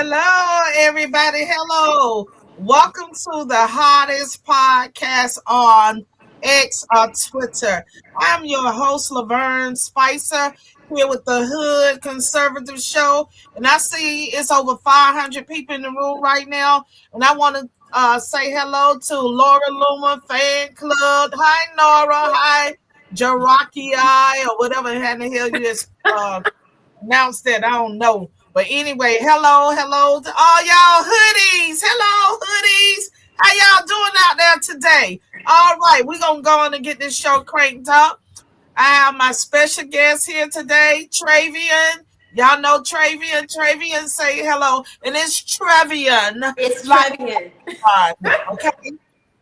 Hello, everybody. Hello. Welcome to the hottest podcast on X or Twitter. I'm your host, Lavern Spicer, here with the Hood Conservative Show. And I see it's over 500 people in the room right now. And I want to say hello to Laura Luma Fan Club. Hi, Nora. Hi, Jaraki or whatever the hell you just announced that. I don't know. But anyway, hello to all y'all hoodies. Hello, hoodies. How y'all doing out there today? All right, we're going to go on and get this show cranked up. I have my special guest here today, Trevion. Y'all know Trevion. Trevion, say hello. And it's Trevion. It's Trevion. Okay.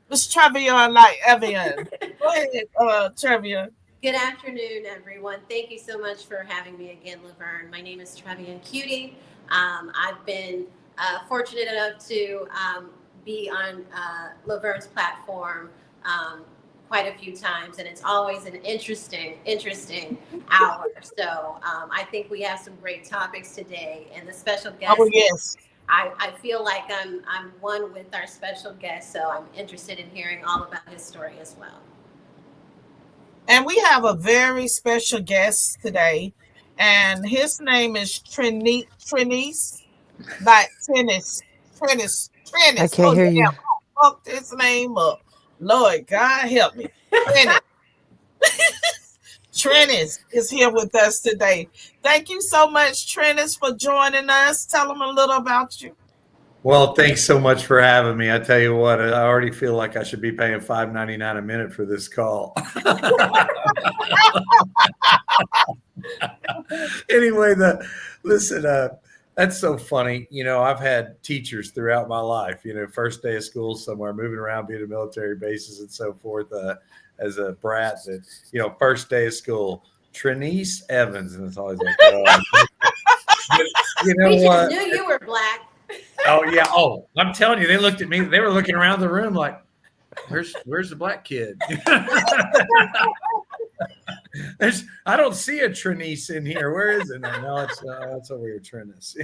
It's Trevion like Evian. Go ahead, Trevion. Good afternoon, everyone. Thank you so much for having me again, Lavern. My name is Trevian Kutti. I've been fortunate enough to be on Lavern's platform quite a few times, and it's always an interesting hour. So I think we have some great topics today, and the special guest. Oh, yes. I feel like I'm one with our special guest, so I'm interested in hearing all about his story as well. And we have a very special guest today, and his name is Treniss, like Treniss. I can't hear you. I fucked his name up. Lord God help me. Treniss is here with us today. Thank you so much, Treniss, for joining us. Tell them a little about you. Well, thanks so much for having me. I tell you what, I already feel like I should be paying $5.99 a minute for this call. Anyway, listen, that's so funny. You know, I've had teachers throughout my life, you know, first day of school somewhere, moving around, being at military bases and so forth, as a brat that, you know, first day of school, Treniss Evans. And it's always like, oh, you know we what? Just knew you were black. Oh yeah. Oh, I'm telling you, they looked at me. They were looking around the room like, "Where's the black kid?" I don't see a Treniss in here. Where is it? No, it's over here, Treniss.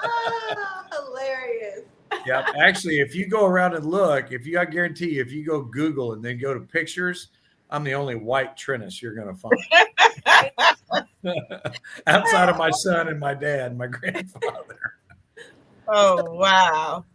Oh, hilarious. Yeah, actually, if you go around and look, I guarantee you, if you go Google and then go to pictures, I'm the only white Treniss you're going to find. Outside of my son and my dad, my grandfather. Oh wow!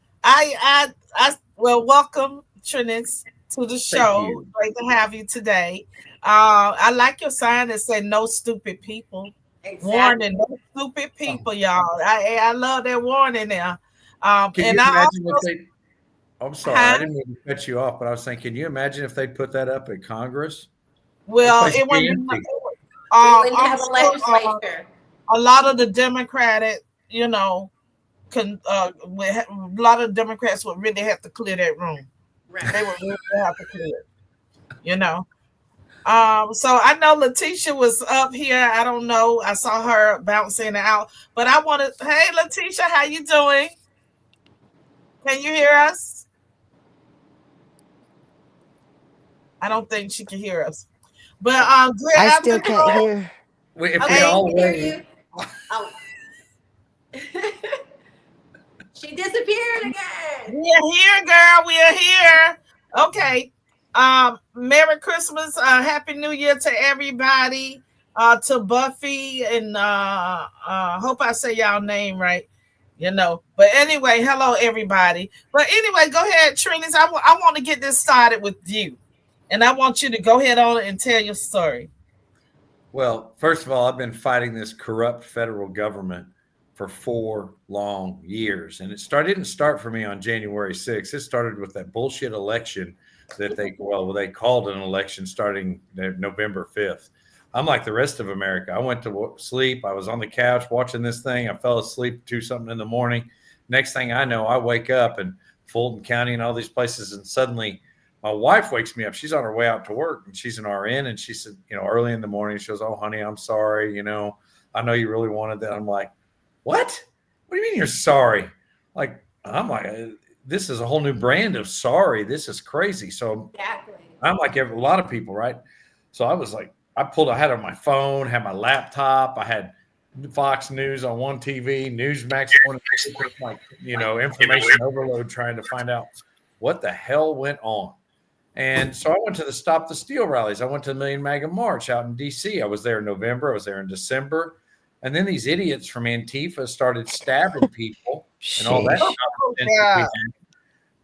Well, welcome, Treniss, to the show. Great to have you today. I like your sign that said "No stupid people." Exactly. Warning: no stupid people, y'all. I love that warning there. Can and you imagine also, if they? I'm sorry, I didn't mean to cut you off, but I was saying, can you imagine if they put that up at Congress? Well, it wouldn't. We wouldn't have a legislature. A lot of the Democratic, you know. A lot of Democrats would really have to clear that room. Right. They would really have to clear it, you know. So I know Leticia was up here. I don't know. I saw her bouncing out, but I wanted. Hey, Leticia, how you doing? Can you hear us? I don't think she can hear us. But I still can't hear. If we all hear you. Oh. She disappeared again. We are here, girl. We are here. Okay. Merry Christmas. Happy New Year to everybody. To Buffy and hope I say y'all name right. You know. But anyway, hello everybody. But anyway, go ahead, Treniss. I want to get this started with you. And I want you to go ahead on and tell your story. Well, first of all, I've been fighting this corrupt federal government for 4 long years. And it didn't start for me on January 6th. It started with that bullshit election that they called an election starting November 5th. I'm like the rest of America. I went to sleep. I was on the couch watching this thing. I fell asleep 2-something in the morning. Next thing I know, I wake up in Fulton County and all these places. And suddenly my wife wakes me up. She's on her way out to work and she's an RN. And she said, you know, early in the morning, she goes, "Oh, honey, I'm sorry. You know, I know you really wanted that." I'm like, what do you mean you're sorry? I'm like, this is a whole new brand of sorry. This is crazy. So exactly. I'm like a lot of people, right? So I was like, I had on my phone, had my laptop. I had Fox News on one TV, Newsmax on like, information overload trying to find out what the hell went on. And so I went to the Stop the Steal rallies. I went to the Million MAGA March out in D.C. I was there in November. I was there in December. And then these idiots from Antifa started stabbing people and all that nonsense.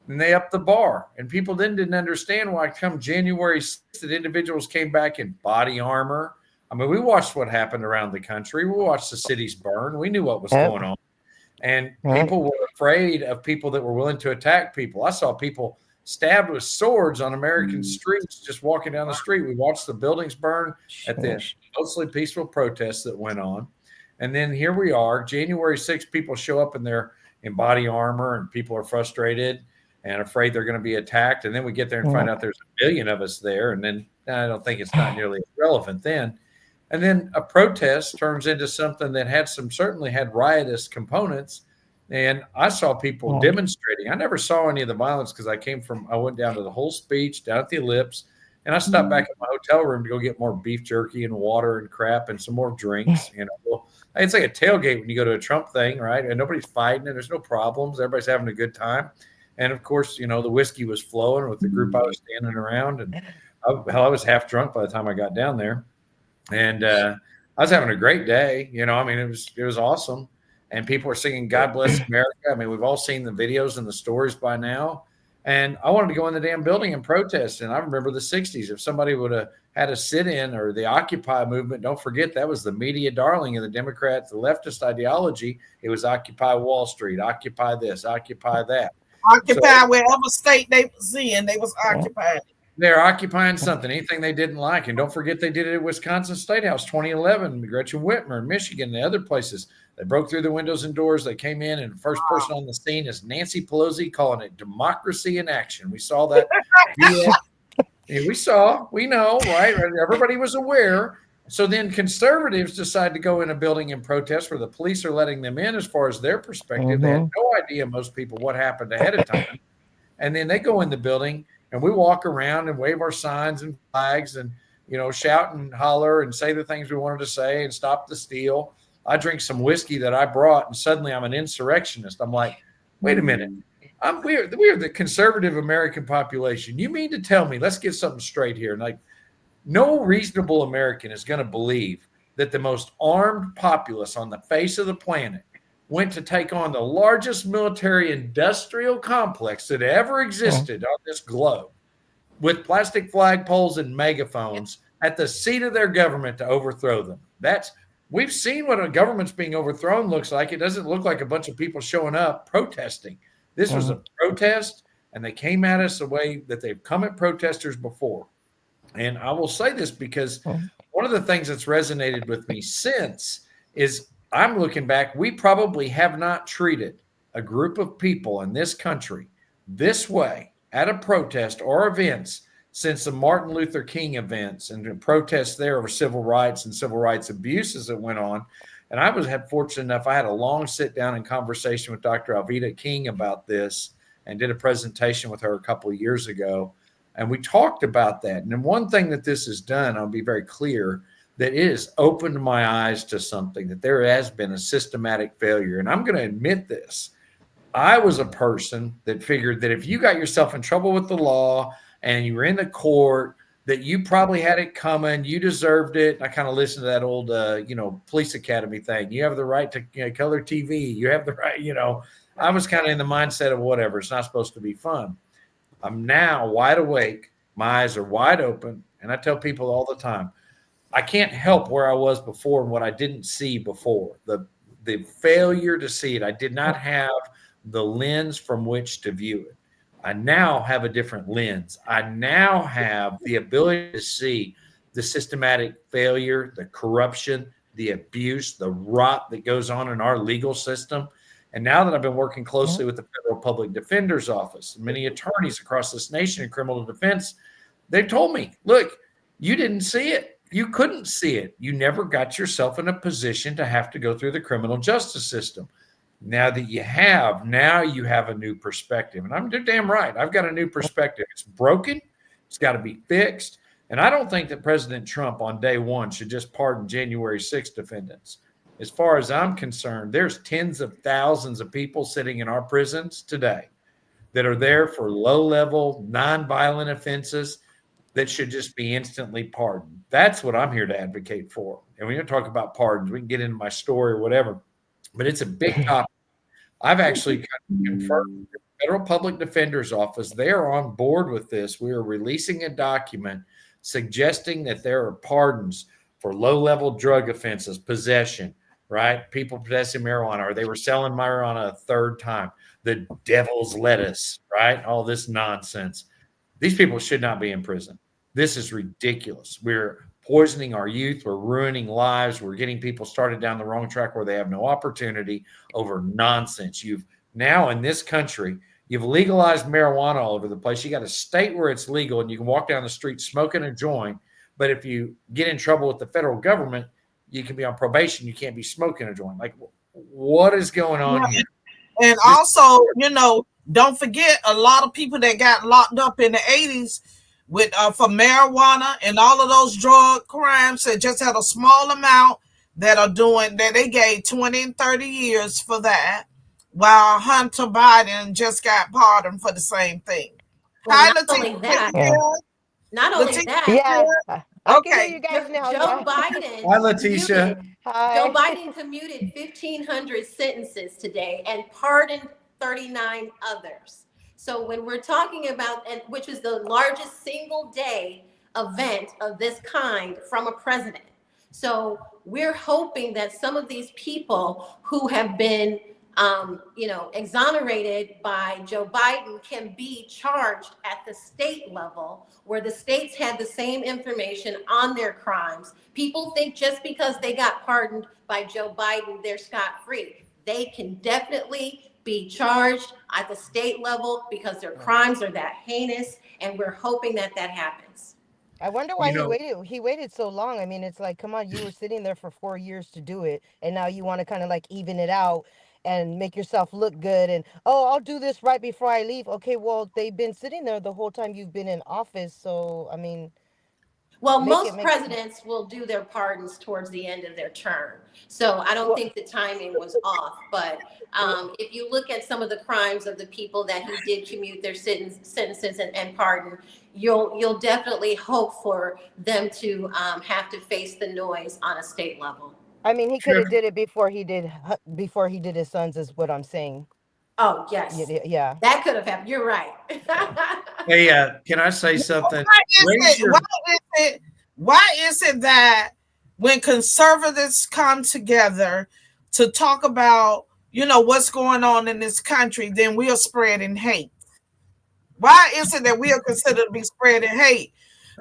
And they upped the bar. And people then didn't understand why come January 6th that individuals came back in body armor. I mean, we watched what happened around the country. We watched the cities burn. We knew what was going on. And people were afraid of people that were willing to attack people. I saw people stabbed with swords on American streets, just walking down the street. We watched the buildings burn at the mostly peaceful protests that went on. And then here we are, January 6th, people show up in body armor and people are frustrated and afraid they're going to be attacked. And then we get there and find out there's a billion of us there. And then I don't think it's not nearly relevant then. And then a protest turns into something that certainly had riotous components. And I saw people demonstrating. I never saw any of the violence because I went down to the whole speech, down at the Ellipse, and I stopped back at my hotel room to go get more beef jerky and water and crap and some more drinks. It's like a tailgate when you go to a Trump thing, right? And nobody's fighting and there's no problems. Everybody's having a good time. And of course, the whiskey was flowing with the group I was standing around. And I was half drunk by the time I got down there. And I was having a great day. It was awesome. And people are singing God Bless America. I mean, we've all seen the videos and the stories by now. And I wanted to go in the damn building and protest. And I remember the 60s. If somebody would have had a sit-in or the Occupy movement, don't forget that was the media darling of the Democrats, the leftist ideology. It was Occupy Wall Street, Occupy this, Occupy that. Occupy wherever state they was in, they was occupied. They're occupying something, anything they didn't like. And don't forget they did it at Wisconsin State House 2011, Gretchen Whitmer, Michigan, and the other places. They broke through the windows and doors. They came in, and the first person on the scene is Nancy Pelosi calling it democracy in action. We saw that. We know, right? Everybody was aware. So then conservatives decide to go in a building and protest where the police are letting them in as far as their perspective. They had no idea, most people, what happened ahead of time. And then they go in the building, and we walk around and wave our signs and flags and, shout and holler and say the things we wanted to say and stop the steal. I drink some whiskey that I brought, and suddenly I'm an insurrectionist. I'm like, wait a minute. We're the conservative American population. You mean to tell me, let's get something straight here. Like, no reasonable American is going to believe that the most armed populace on the face of the planet went to take on the largest military industrial complex that ever existed on this globe with plastic flagpoles and megaphones at the seat of their government to overthrow them. We've seen what a government's being overthrown looks like. It doesn't look like a bunch of people showing up protesting. This was a protest, and they came at us the way that they've come at protesters before. And I will say this because one of the things that's resonated with me since is I'm looking back, we probably have not treated a group of people in this country this way at a protest or events since the Martin Luther King events and the protests there over civil rights and civil rights abuses that went on. And I was fortunate enough, I had a long sit down and conversation with Dr. Alveda King about this and did a presentation with her a couple of years ago. And we talked about that. And then one thing that this has done, I'll be very clear, that it has opened my eyes to something, that there has been a systematic failure. And I'm going to admit this. I was a person that figured that if you got yourself in trouble with the law and you were in the court, that you probably had it coming, you deserved it. I kind of listened to that old, police academy thing. You have the right to color TV. You have the right, I was kind of in the mindset of whatever. It's not supposed to be fun. I'm now wide awake. My eyes are wide open. And I tell people all the time, I can't help where I was before and what I didn't see before. The failure to see it. I did not have the lens from which to view it. I now have a different lens. I now have the ability to see the systematic failure, the corruption, the abuse, the rot that goes on in our legal system. And now that I've been working closely with the Federal Public Defender's Office, many attorneys across this nation in criminal defense, they've told me, look, you didn't see it. You couldn't see it. You never got yourself in a position to have to go through the criminal justice system. Now that you have a new perspective. And I'm damn right. I've got a new perspective. It's broken. It's got to be fixed. And I don't think that President Trump on day one should just pardon January 6th defendants. As far as I'm concerned, there's tens of thousands of people sitting in our prisons today that are there for low-level, non-violent offenses that should just be instantly pardoned. That's what I'm here to advocate for. And when you talk about pardons, we can get into my story or whatever, but it's a big topic. I've actually confirmed with the Federal Public Defender's Office. They are on board with this. We are releasing a document suggesting that there are pardons for low-level drug offenses, possession, right? People possessing marijuana, or they were selling marijuana a third time, the devil's lettuce, right? All this nonsense. These people should not be in prison. This is ridiculous. We're poisoning our youth. We're ruining lives. We're getting people started down the wrong track where they have no opportunity over nonsense. You've now in this country, you've legalized marijuana all over the place. You got a state where it's legal and you can walk down the street smoking a joint. But if you get in trouble with the federal government, you can be on probation. You can't be smoking a joint. Like, what is going on here? And also, don't forget a lot of people that got locked up in the 80s with for marijuana and all of those drug crimes that just had a small amount that are doing that they gave 20 and 30 years for that, while Hunter Biden just got pardoned for the same thing. Well, Hi, not only that. Yeah. Not only that. Yeah. I can hear you guys now. Joe Biden. Hi, Leticia. Hi. Joe Biden commuted 1,500 sentences today and pardoned 39 others. So when we're talking about, and which is the largest single day event of this kind from a president. So we're hoping that some of these people who have been exonerated by Joe Biden can be charged at the state level, where the states had the same information on their crimes. People think just because they got pardoned by Joe Biden, they're scot-free. They can definitely be charged at the state level because their crimes are that heinous, and we're hoping that that happens. I wonder why he waited so long. I mean, it's like, come on, you were sitting there for 4 years to do it, and now you want to kind of like even it out and make yourself look good, and I'll do this right before I leave. Okay, well, they've been sitting there the whole time you've been in office, so I mean, well, most presidents will do their pardons towards the end of their term, so I don't think the timing was off. But if you look at some of the crimes of the people that he did commute their sentences and pardon, you'll definitely hope for them to have to face the noise on a state level. I mean, he could have did it before he did his sons, is what I'm saying. Oh, yes. Yeah. That could have happened. You're right. Hey, can I say something? Why is it that when conservatives come together to talk about, what's going on in this country, then we are spreading hate? Why is it that we are considered to be spreading hate?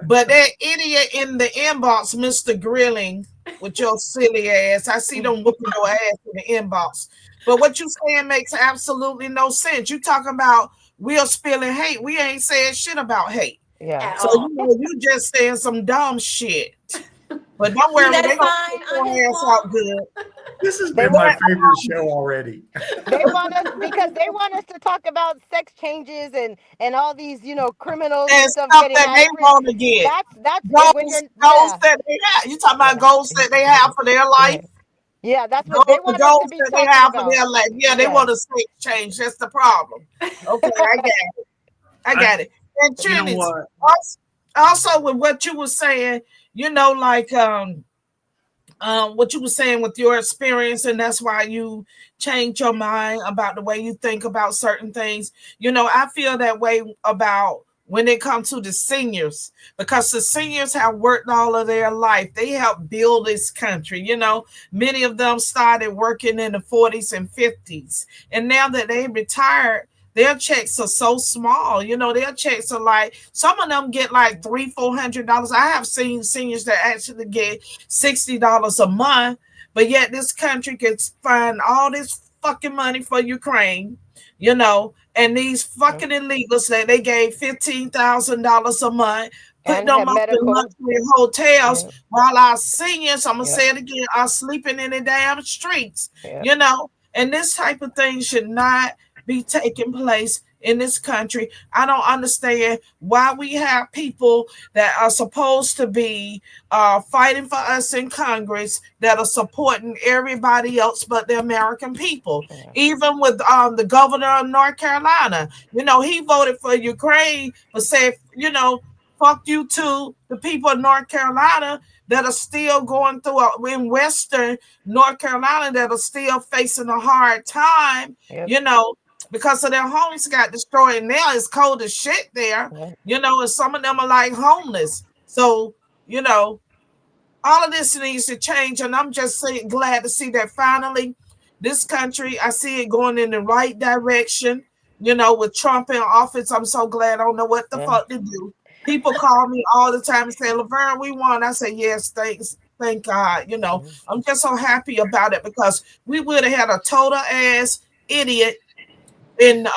But that idiot in the inbox, Mr. Grilling, with your silly ass, I see them whooping your ass in the inbox. But what you saying makes absolutely no sense. You talking about we are spilling hate. We ain't saying shit about hate. Yeah. So you just saying some dumb shit. But don't worry, they gonna put your ass out good. This has been my favorite show already. They want us to talk about sex changes and all these, criminals and stuff that they want to get. That's goals that they have. You talking about goals that they have for their life? Yeah, that's what they want us to be talking about. For their life. Yeah, they want a sex change. That's the problem. Okay, I got it. And Treniss, also with what you were saying, what you were saying with your experience, and that's why you changed your mind about the way you think about certain things. I feel that way about when it comes to the seniors, because the seniors have worked all of their life. They helped build this country. Many of them started working in the 40s and 50s, and now that they retired, their checks are so small. Their checks are like, some of them get like $300-400. I have seen seniors that actually get $60 a month, but yet this country can find all this fucking money for Ukraine, and these fucking illegals that they gave $15,000 a month, put them up in luxury hotels, while our seniors, I'm gonna say it again, are sleeping in the damn streets, and this type of thing should not be taking place in this country. I don't understand why we have people that are supposed to be fighting for us in Congress that are supporting everybody else but the American people. Yeah. Even with the governor of North Carolina, he voted for Ukraine, but said, fuck you to the people of North Carolina that are still going through in Western North Carolina that are still facing a hard time, Yep. because of their homes got destroyed. Now it's cold as shit there, Yep. and some of them are like homeless. So, you know, all of this needs to change. And I'm just glad to see that finally this country, I see it going in the right direction. With Trump in office, I'm so glad. I don't know what the Yeah. fuck to do. People call me all the time and say, Lavern, we won. I say, yes, thanks. Thank God. Mhm. I'm just so happy about it because we would have had a total ass idiot in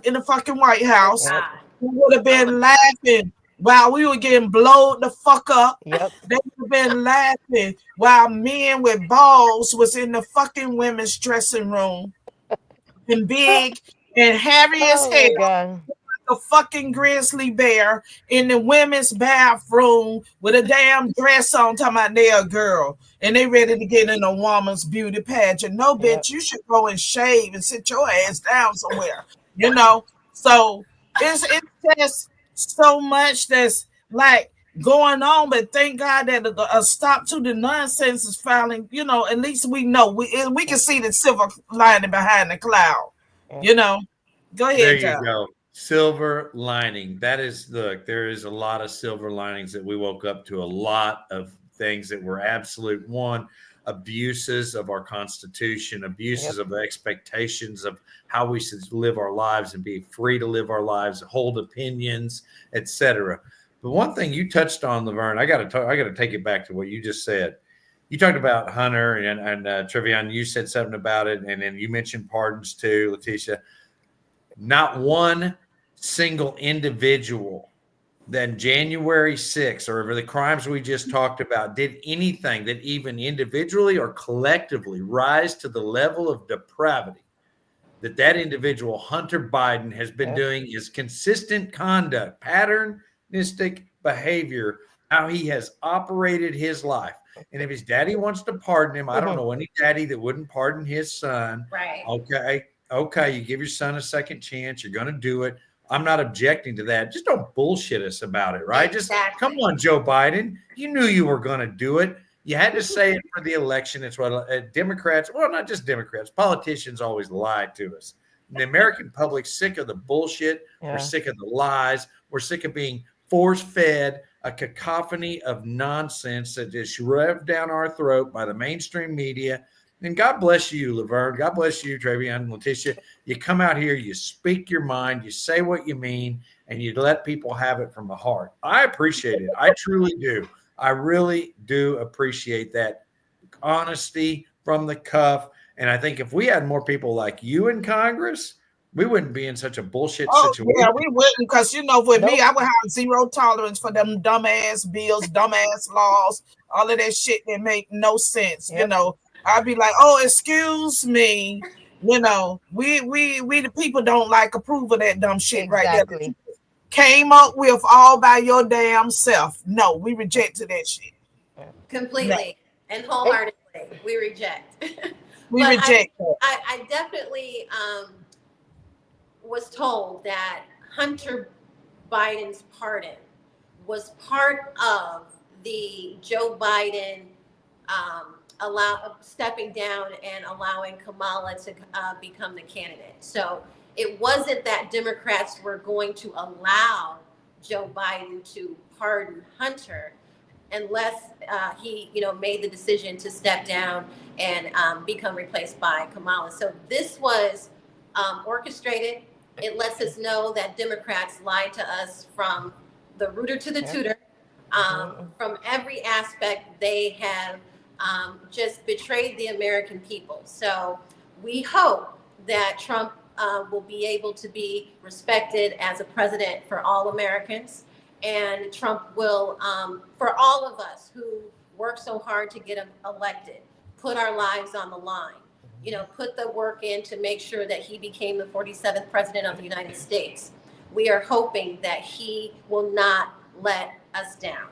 in the fucking White Oh House. Yep. God. We would have Oh my been laughing while we were getting blowed the fuck up. Yep. They would have been laughing while men with balls was in the fucking women's dressing room and big and hairy as Oh hell, my God. a fucking grizzly bear in the women's bathroom with a damn dress on, talking about they a girl and they ready to get in a woman's beauty pageant. No, Yep. bitch, you should go and shave and sit your ass down somewhere. You know, so it's just so much that's like going on, but thank God that a stop to the nonsense is finally. At least we know we can see the silver lining behind the cloud. Yep. You know, go There ahead, you Joe. go. Silver lining. That is, look, there is a lot of silver linings that we woke up to, a lot of things that were absolute one abuses of our Constitution, Yep. abuses of the expectations of how we should live our lives and be free to live our lives, hold opinions, etc. But one thing you touched on, Laverne, I got to take it back to what you just said. You talked about Hunter and Trevion. You said something about it, and then you mentioned pardons too, Leticia. Not one single individual than January 6th or the crimes we just talked about did anything that even individually or collectively rise to the level of depravity that individual, Hunter Biden, has been Yep. doing is consistent conduct, patternistic behavior, how he has operated his life. And if his daddy wants to pardon him, I don't Mhm. know any daddy that wouldn't pardon his son. Right. Okay, you give your son a second chance. You're going to do it. I'm not objecting to that. Just don't bullshit us about it, right? Just come Exactly. on, Joe Biden. You knew you were going to do it. You had to say it for the election. It's what Democrats, well, not just Democrats, politicians always lie to us. The American public's sick of the bullshit. We're Yeah. sick of the lies. We're sick of being force fed a cacophony of nonsense that is shoved down our throat by the mainstream media. And God bless you, Laverne. God bless you, Trevion and Leticia. You come out here, you speak your mind, you say what you mean, and you let people have it from the heart. I appreciate it. I truly do. I really do appreciate that honesty from the cuff. And I think if we had more people like you in Congress, we wouldn't be in such a bullshit Oh situation. yeah, we wouldn't, because with me, Nope. I would have zero tolerance for them dumbass bills, dumbass laws, all of that shit that make no sense. Yep. I'd be like, oh, excuse me. We the people don't like approve of that dumb shit right there that you Exactly. came up with all by your damn self. No, we rejected that shit. Yeah. No, Completely and And wholeheartedly, we reject. we But reject that. I definitely was told that Hunter Biden's pardon was part of the Joe Biden stepping down and allowing Kamala to become the candidate. So it wasn't that Democrats were going to allow Joe Biden to pardon Hunter unless he, made the decision to step down and become replaced by Kamala. So this was orchestrated. It lets us know that Democrats lied to us from the rooter to the yep. tutor. Mhm. From every aspect, they have just betrayed the American people. So we hope that Trump will be able to be respected as a president for all Americans. And Trump will, for all of us who work so hard to get him elected, put our lives on the line. put the work in to make sure that he became the 47th president of the United States. We are hoping that he will not let us down.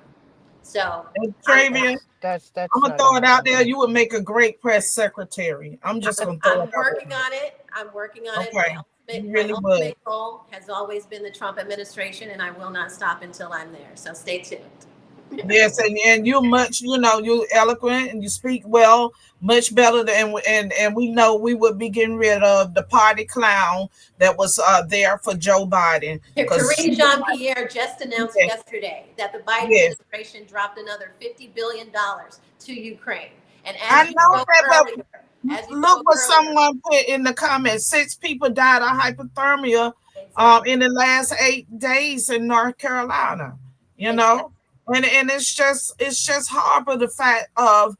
So And I'm, Trevian, I'm That's gonna not throw gonna it out happen. there. You would make a great press secretary. I'm just gonna throw it I'm out working there. on it. I'm working on it. Okay, you My really would. ultimate goal has always been the Trump administration, and I will not stop until I'm there. So stay tuned. Yes, and you're much, you're eloquent and you speak well, much better than, and we know we would be getting rid of the party clown that was there for Joe Biden because Karine Jean-Pierre just announced yes, yesterday that the Biden yes. administration dropped another $50 billion to Ukraine. And I as you know spoke that, earlier, but as you look spoke what earlier, someone put in the comments. 6 people died of hypothermia exactly, in the last 8 days in North Carolina. You exactly. know, and it's just horrible the fact of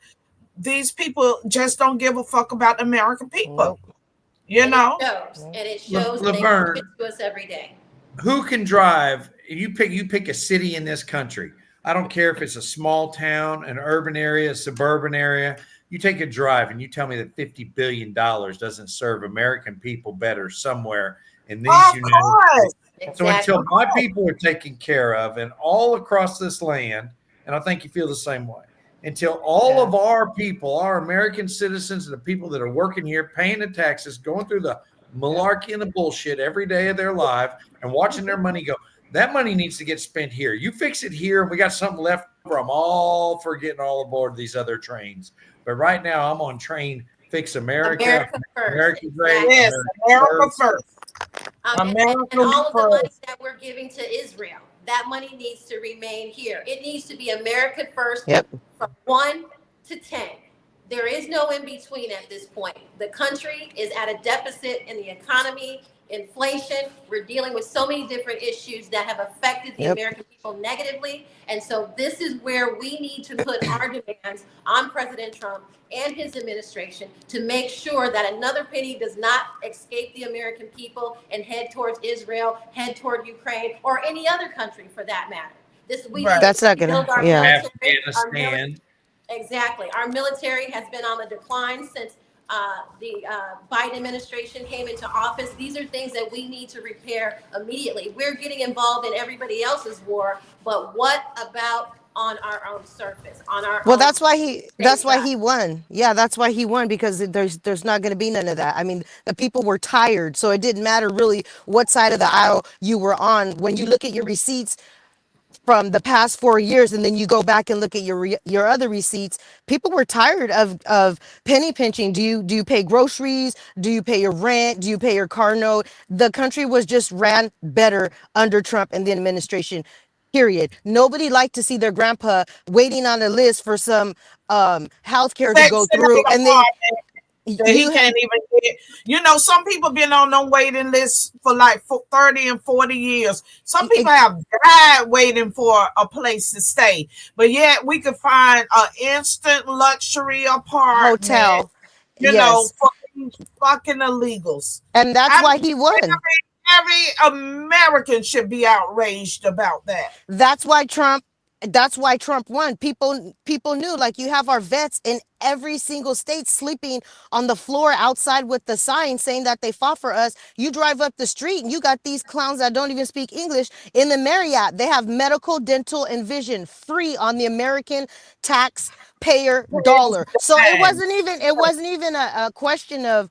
these people just don't give a fuck about the American people. Nope. You know, Nope. And it shows, and they teach it Laverne, to us every day. who can drive? You pick a city in this country. I don't care if it's a small town, an urban area, a suburban area. You take a drive and you tell me that $50 billion doesn't serve American people better somewhere in these of United States. course, So Exactly. until my people are taken care of and all across this land, and I think you feel the same way, until all Yeah. of our people, our American citizens, and the people that are working here, paying the taxes, going through the malarkey and the bullshit every day of their life, and watching their money go, that money needs to get spent here. You fix it here, and we got something left over. I'm all for getting all aboard these other trains. But right now, I'm on train Fix America, America first. America Great, Exactly. yes, America America First. first, And America all of the money first. that we're giving to Israel, that money needs to remain here. It needs to be America first Yep. from 1 to 10. There is no in between at this point. The country is at a deficit in the economy, inflation. We're dealing with so many different issues that have affected the Yep. American people negatively. And so this is where we need to put our demands on President Trump and his administration to make sure that another penny does not escape the American people and head towards Israel, head toward Ukraine, or any other country for that matter. We need Right. to That's not rebuild gonna. our Yeah. military. Afghanistan. Exactly. Our military has been on the decline since the Biden administration came into office. These are things that we need to repair immediately. We're getting involved in everybody else's war, but what about on our own surface, on our Well, own that's why he. That's why stateside? he won. Yeah, that's why he won because there's not going to be none of that. I mean, the people were tired, so it didn't matter really what side of the aisle you were on. When you look at your receipts from the past 4 years, and then you go back and look at your other receipts, people were tired of penny pinching. Do you pay groceries? Do you pay your rent? Do you pay your car note? The country was just ran better under Trump and the administration. Period. Nobody liked to see their grandpa waiting on a list for some health care to go Section through, 8 and then apartment that he you can't even get. Some people been on them waiting lists for like 30 and 40 years. Some people have died waiting for a place to stay. But yet we could find an instant luxury apartment, hotel. Yes, for these fucking illegals. and that's I why mean, he won. every American should be outraged about that. That's why Trump that's why Trump won. People knew, like, you have our vets in every single state sleeping on the floor outside with the sign saying that they fought for us. You drive up the street and you got these clowns that don't even speak English in the Marriott. They have medical, dental, and vision free on the American taxpayer It's dollar. So it dying. wasn't even it wasn't even a question of,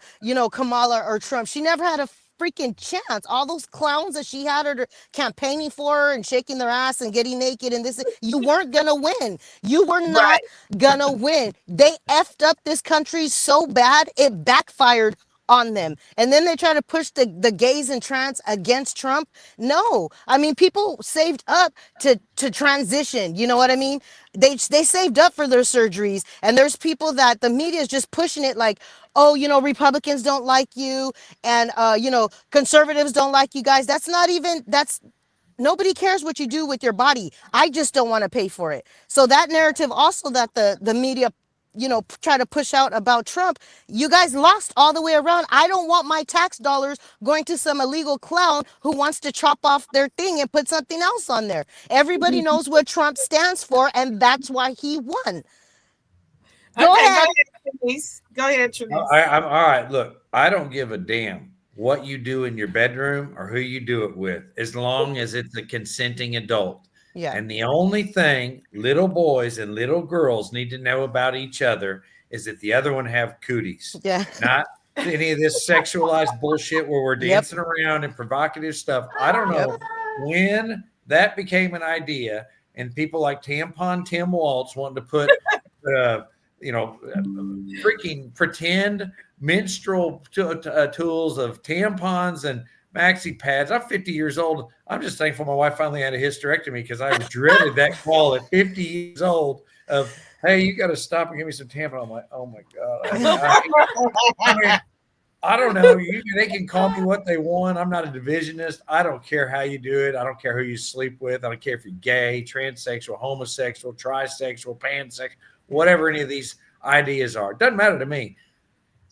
Kamala or Trump. She never had a freaking chance. All those clowns that she had her campaigning for her and shaking their ass and getting naked and this, you weren't gonna win. You were not Right. gonna win. They effed up this country so bad it backfired on them. And then they try to push the gays and trans against Trump. No. I mean, people saved up to transition. You know what I mean? They saved up for their surgeries. And there's people that the media is just pushing it like, oh, Republicans don't like you, and conservatives don't like you guys. That's not even that's Nobody cares what you do with your body. I just don't want to pay for it. So that narrative also that the media try to push out about Trump, you guys lost all the way around. I don't want my tax dollars going to some illegal clown who wants to chop off their thing and put something else on there. Everybody knows what Trump stands for, and that's why he won. Go Okay, go ahead. ahead, Treniss. Go ahead, Treniss. I'm all right. Look, I don't give a damn what you do in your bedroom or who you do it with, as long as it's a consenting adult. Yeah. And the only thing little boys and little girls need to know about each other is that the other one have cooties, Yeah. not any of this sexualized bullshit where we're Yep. dancing around and provocative stuff. I don't Yep. know when that became an idea, and people like Tampon Tim Waltz wanting to put, uh, you know, freaking pretend menstrual tools of tampons and maxi pads. I'm 50 years old. I'm just thankful my wife finally had a hysterectomy because I dreaded that call at 50 years old of, hey, you got to stop and give me some tampon. I'm like, oh my God. I mean, I don't know. They can call me what they want. I'm not a divisionist. I don't care how you do it. I don't care who you sleep with. I don't care if you're gay, transsexual, homosexual, trisexual, pansexual, whatever any of these ideas are. It doesn't matter to me.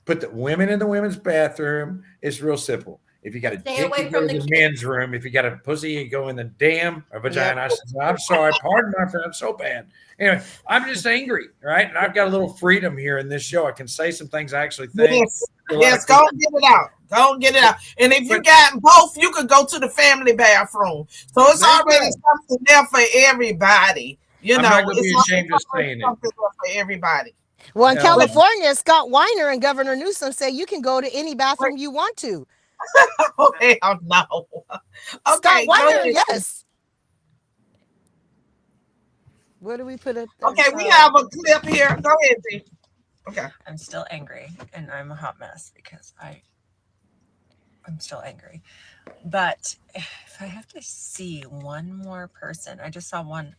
Put the women in the women's bathroom. It's real simple. If you got a Stay dick, away you go from to the the kids. men's room. If you got a pussy, you go in the damn or Yep. vagina. I said, I'm sorry. Pardon my friend. I'm so bad. Anyway, I'm just angry, right? And I've got a little freedom here in this show. I can say some things I actually think. Yes. A lot Yes, of go people, and get it out. Go and get it out. And if you but got both, you could go to the family bathroom. So it's there you already go. something there for everybody. You I'm not know, going to it's be ashamed of already saying it. something there for everybody. Well, in Hell But, no. California, Scott Weiner and Governor Newsom say you can go to any but bathroom you want to. oh, hell no. Scott Okay, go Weiner, ahead. yes. What do we put up there? Okay, we have a clip here. Go ahead, Z. Okay. I'm still angry and I'm a hot mess because I'm still angry. But if I have to see one more person, I just saw one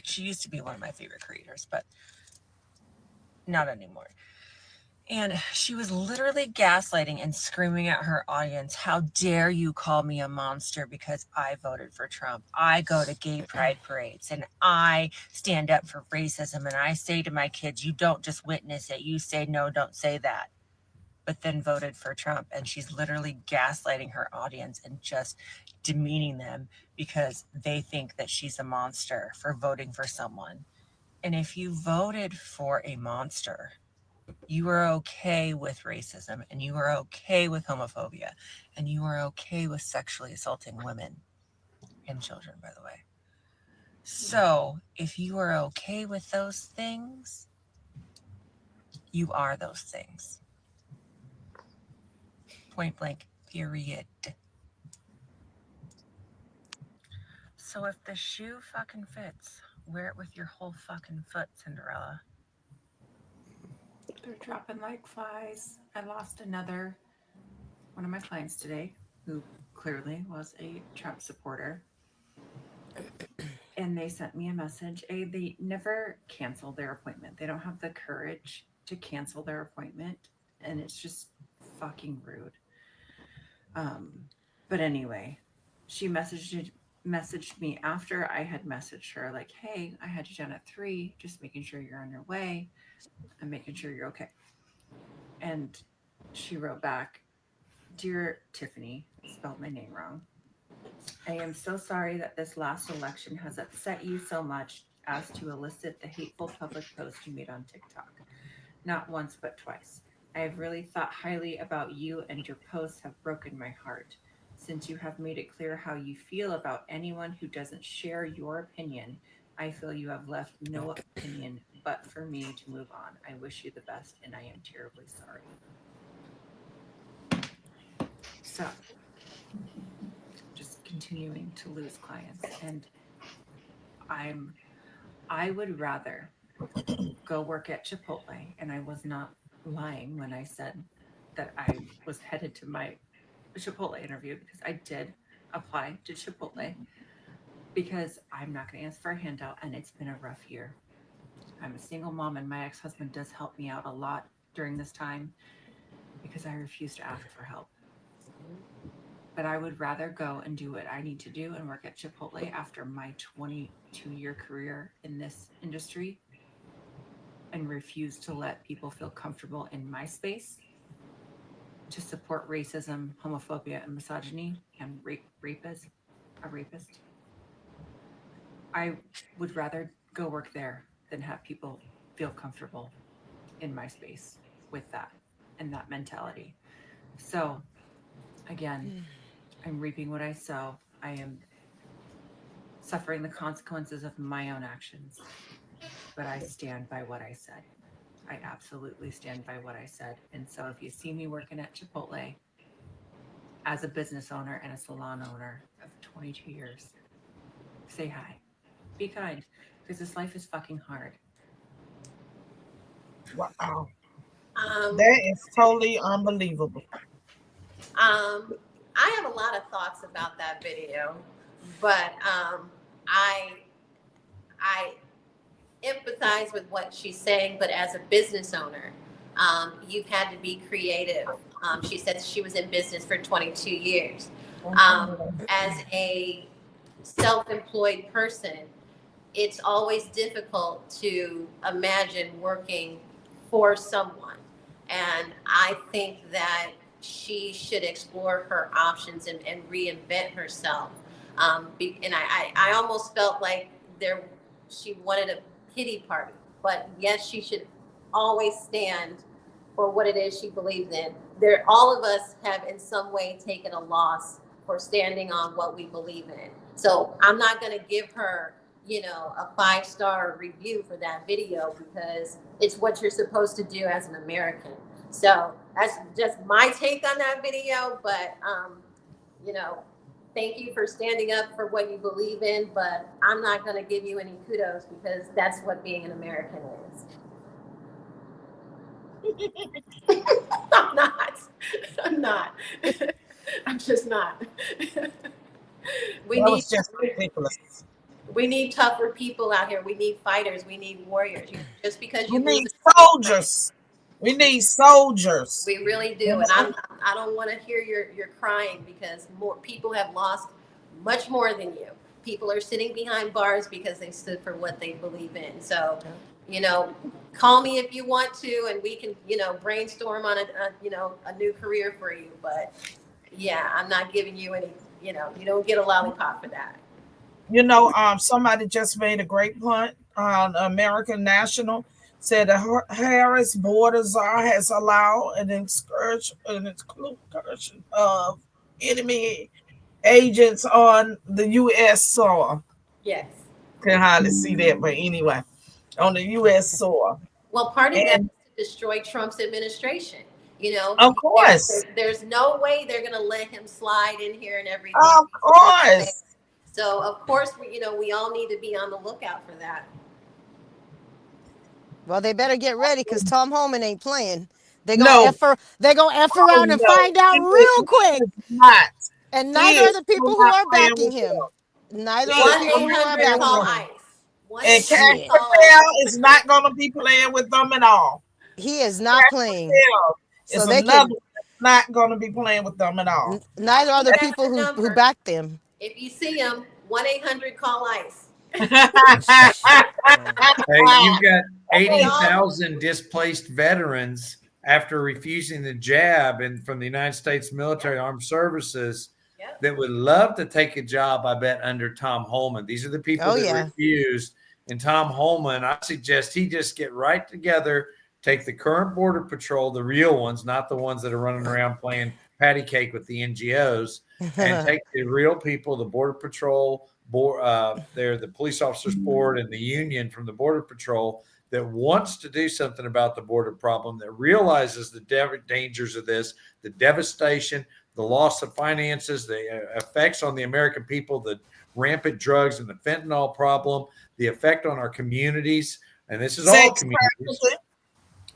she used to be one of my favorite creators, but not anymore. And she was literally gaslighting and screaming at her audience, how dare you call me a monster because I voted for Trump. I go to gay pride parades and I stand up for racism. And I say to my kids, you don't just witness it. You say, no, don't say that. But then voted for Trump. And she's literally gaslighting her audience and just demeaning them because they think that she's a monster for voting for someone. And if you voted for a monster, you are okay with racism and you are okay with homophobia and you are okay with sexually assaulting women and children, by the way. So if you are okay with those things, you are those things. Point blank, period. So if the shoe fucking fits, wear it with your whole fucking foot, Cinderella. They're dropping like flies. I lost another one of my clients today who clearly was a Trump supporter. And they sent me a message. They never cancel their appointment. They don't have the courage to cancel their appointment. And it's just fucking rude. But anyway, she messaged me after I had messaged her, like, hey, I had you down at 3, just making sure you're on your way. I'm making sure you're okay. And she wrote back, dear Tiffany, spelled my name wrong. I am so sorry that this last election has upset you so much as to elicit the hateful public post you made on TikTok. Not once, but twice. I have really thought highly about you, and your posts have broken my heart. Since you have made it clear how you feel about anyone who doesn't share your opinion, I feel you have left no opinion but for me to move on. I wish you the best, and I am terribly sorry. So, just continuing to lose clients, and I'm I would rather go work at Chipotle, and I was not lying when I said that I was headed to my Chipotle interview because I did apply to Chipotle because I'm not going to ask for a handout, and it's been a rough year. I'm a single mom, and my ex-husband does help me out a lot during this time because I refuse to ask for help. But I would rather go and do what I need to do and work at Chipotle after my 22-year career in this industry and refuse to let people feel comfortable in my space to support racism, homophobia, and misogyny and a rapist. I would rather go work there than have people feel comfortable in my space with that and that mentality. So again, I'm reaping what I sow. I am suffering the consequences of my own actions, but I stand by what I said. I absolutely stand by what I said. And so if you see me working at Chipotle as a business owner and a salon owner of 22 years, say hi. Be kind, because this life is fucking hard. Wow. Um, That is totally unbelievable. I have a lot of thoughts about that video, but I I empathize with what she's saying. But as a business owner, you've had to be creative. She said she was in business for 22 years. As a self-employed person, it's always difficult to imagine working for someone. And I think that she should explore her options and reinvent herself. And I almost felt like she wanted a pity party. But yes, she should always stand for what it is she believes in. All of us have in some way taken a loss for standing on what we believe in. So I'm not going to give her, a 5-star review for that video because it's what you're supposed to do as an American. So that's just my take on that video. But, you know, thank you for standing up for what you believe in. But I'm not going to give you any kudos because that's what being an American is. I'm not. I'm not. I'm just not. we That need was just ridiculous. we need tougher people out here. We need fighters. We need warriors. Just because We you need believe, soldiers. We need soldiers. we really You do. And know? I don't want to hear your crying because more people have lost much more than you. People are sitting behind bars because they stood for what they believe in. So, you know, call me if you want to, and we can, brainstorm on a new career for you. But yeah, I'm not giving you any. You don't get a lollipop for that. Somebody just made a great point on American National. Said the Harris border czar has allowed an excursion of enemy agents on the U.S. soil. Yes. Can hardly see that, but anyway, on the U.S. soil. Well, part of that And is to destroy Trump's administration. of course, There's no way they're going to let him slide in here and everything. of course. So of course, we all need to be on the lookout for that. Well, they better get ready because Tom Homan ain't playing. They gonna No, f they gonna f oh around and no, find out real he quick. is not. And He neither are is the people who not are playing backing with him. him. Neither He are the is One people eight who not are hundred playing backing call with him. him. ICE. One And eight Cash hundred Shit. call ICE. Patel is not going to be playing with them at all. He is not Cash playing. Patel So is they another can. one that's not going to be playing with them at all. Neither are the That's people the who number. backed them. If you see him, 1-800 call ICE. Hey, you've got We all 80,000 displaced veterans after refusing the jab and from the United States military armed services Yep. that would love to take a job, I bet, under Tom Holman. These are the people Oh that yeah. refused. And Tom Holman, I suggest he just get right together, take the current Border Patrol, the real ones, not the ones that are running around playing patty cake with the NGOs, and take the real people, the Border Patrol, they're the police officers board and the union from the Border Patrol that wants to do something about the border problem, that realizes the dangers of this, the devastation, the loss of finances, the effects on the American people, the rampant drugs and the fentanyl problem, the effect on our communities. And this is all Sex communities. trafficking.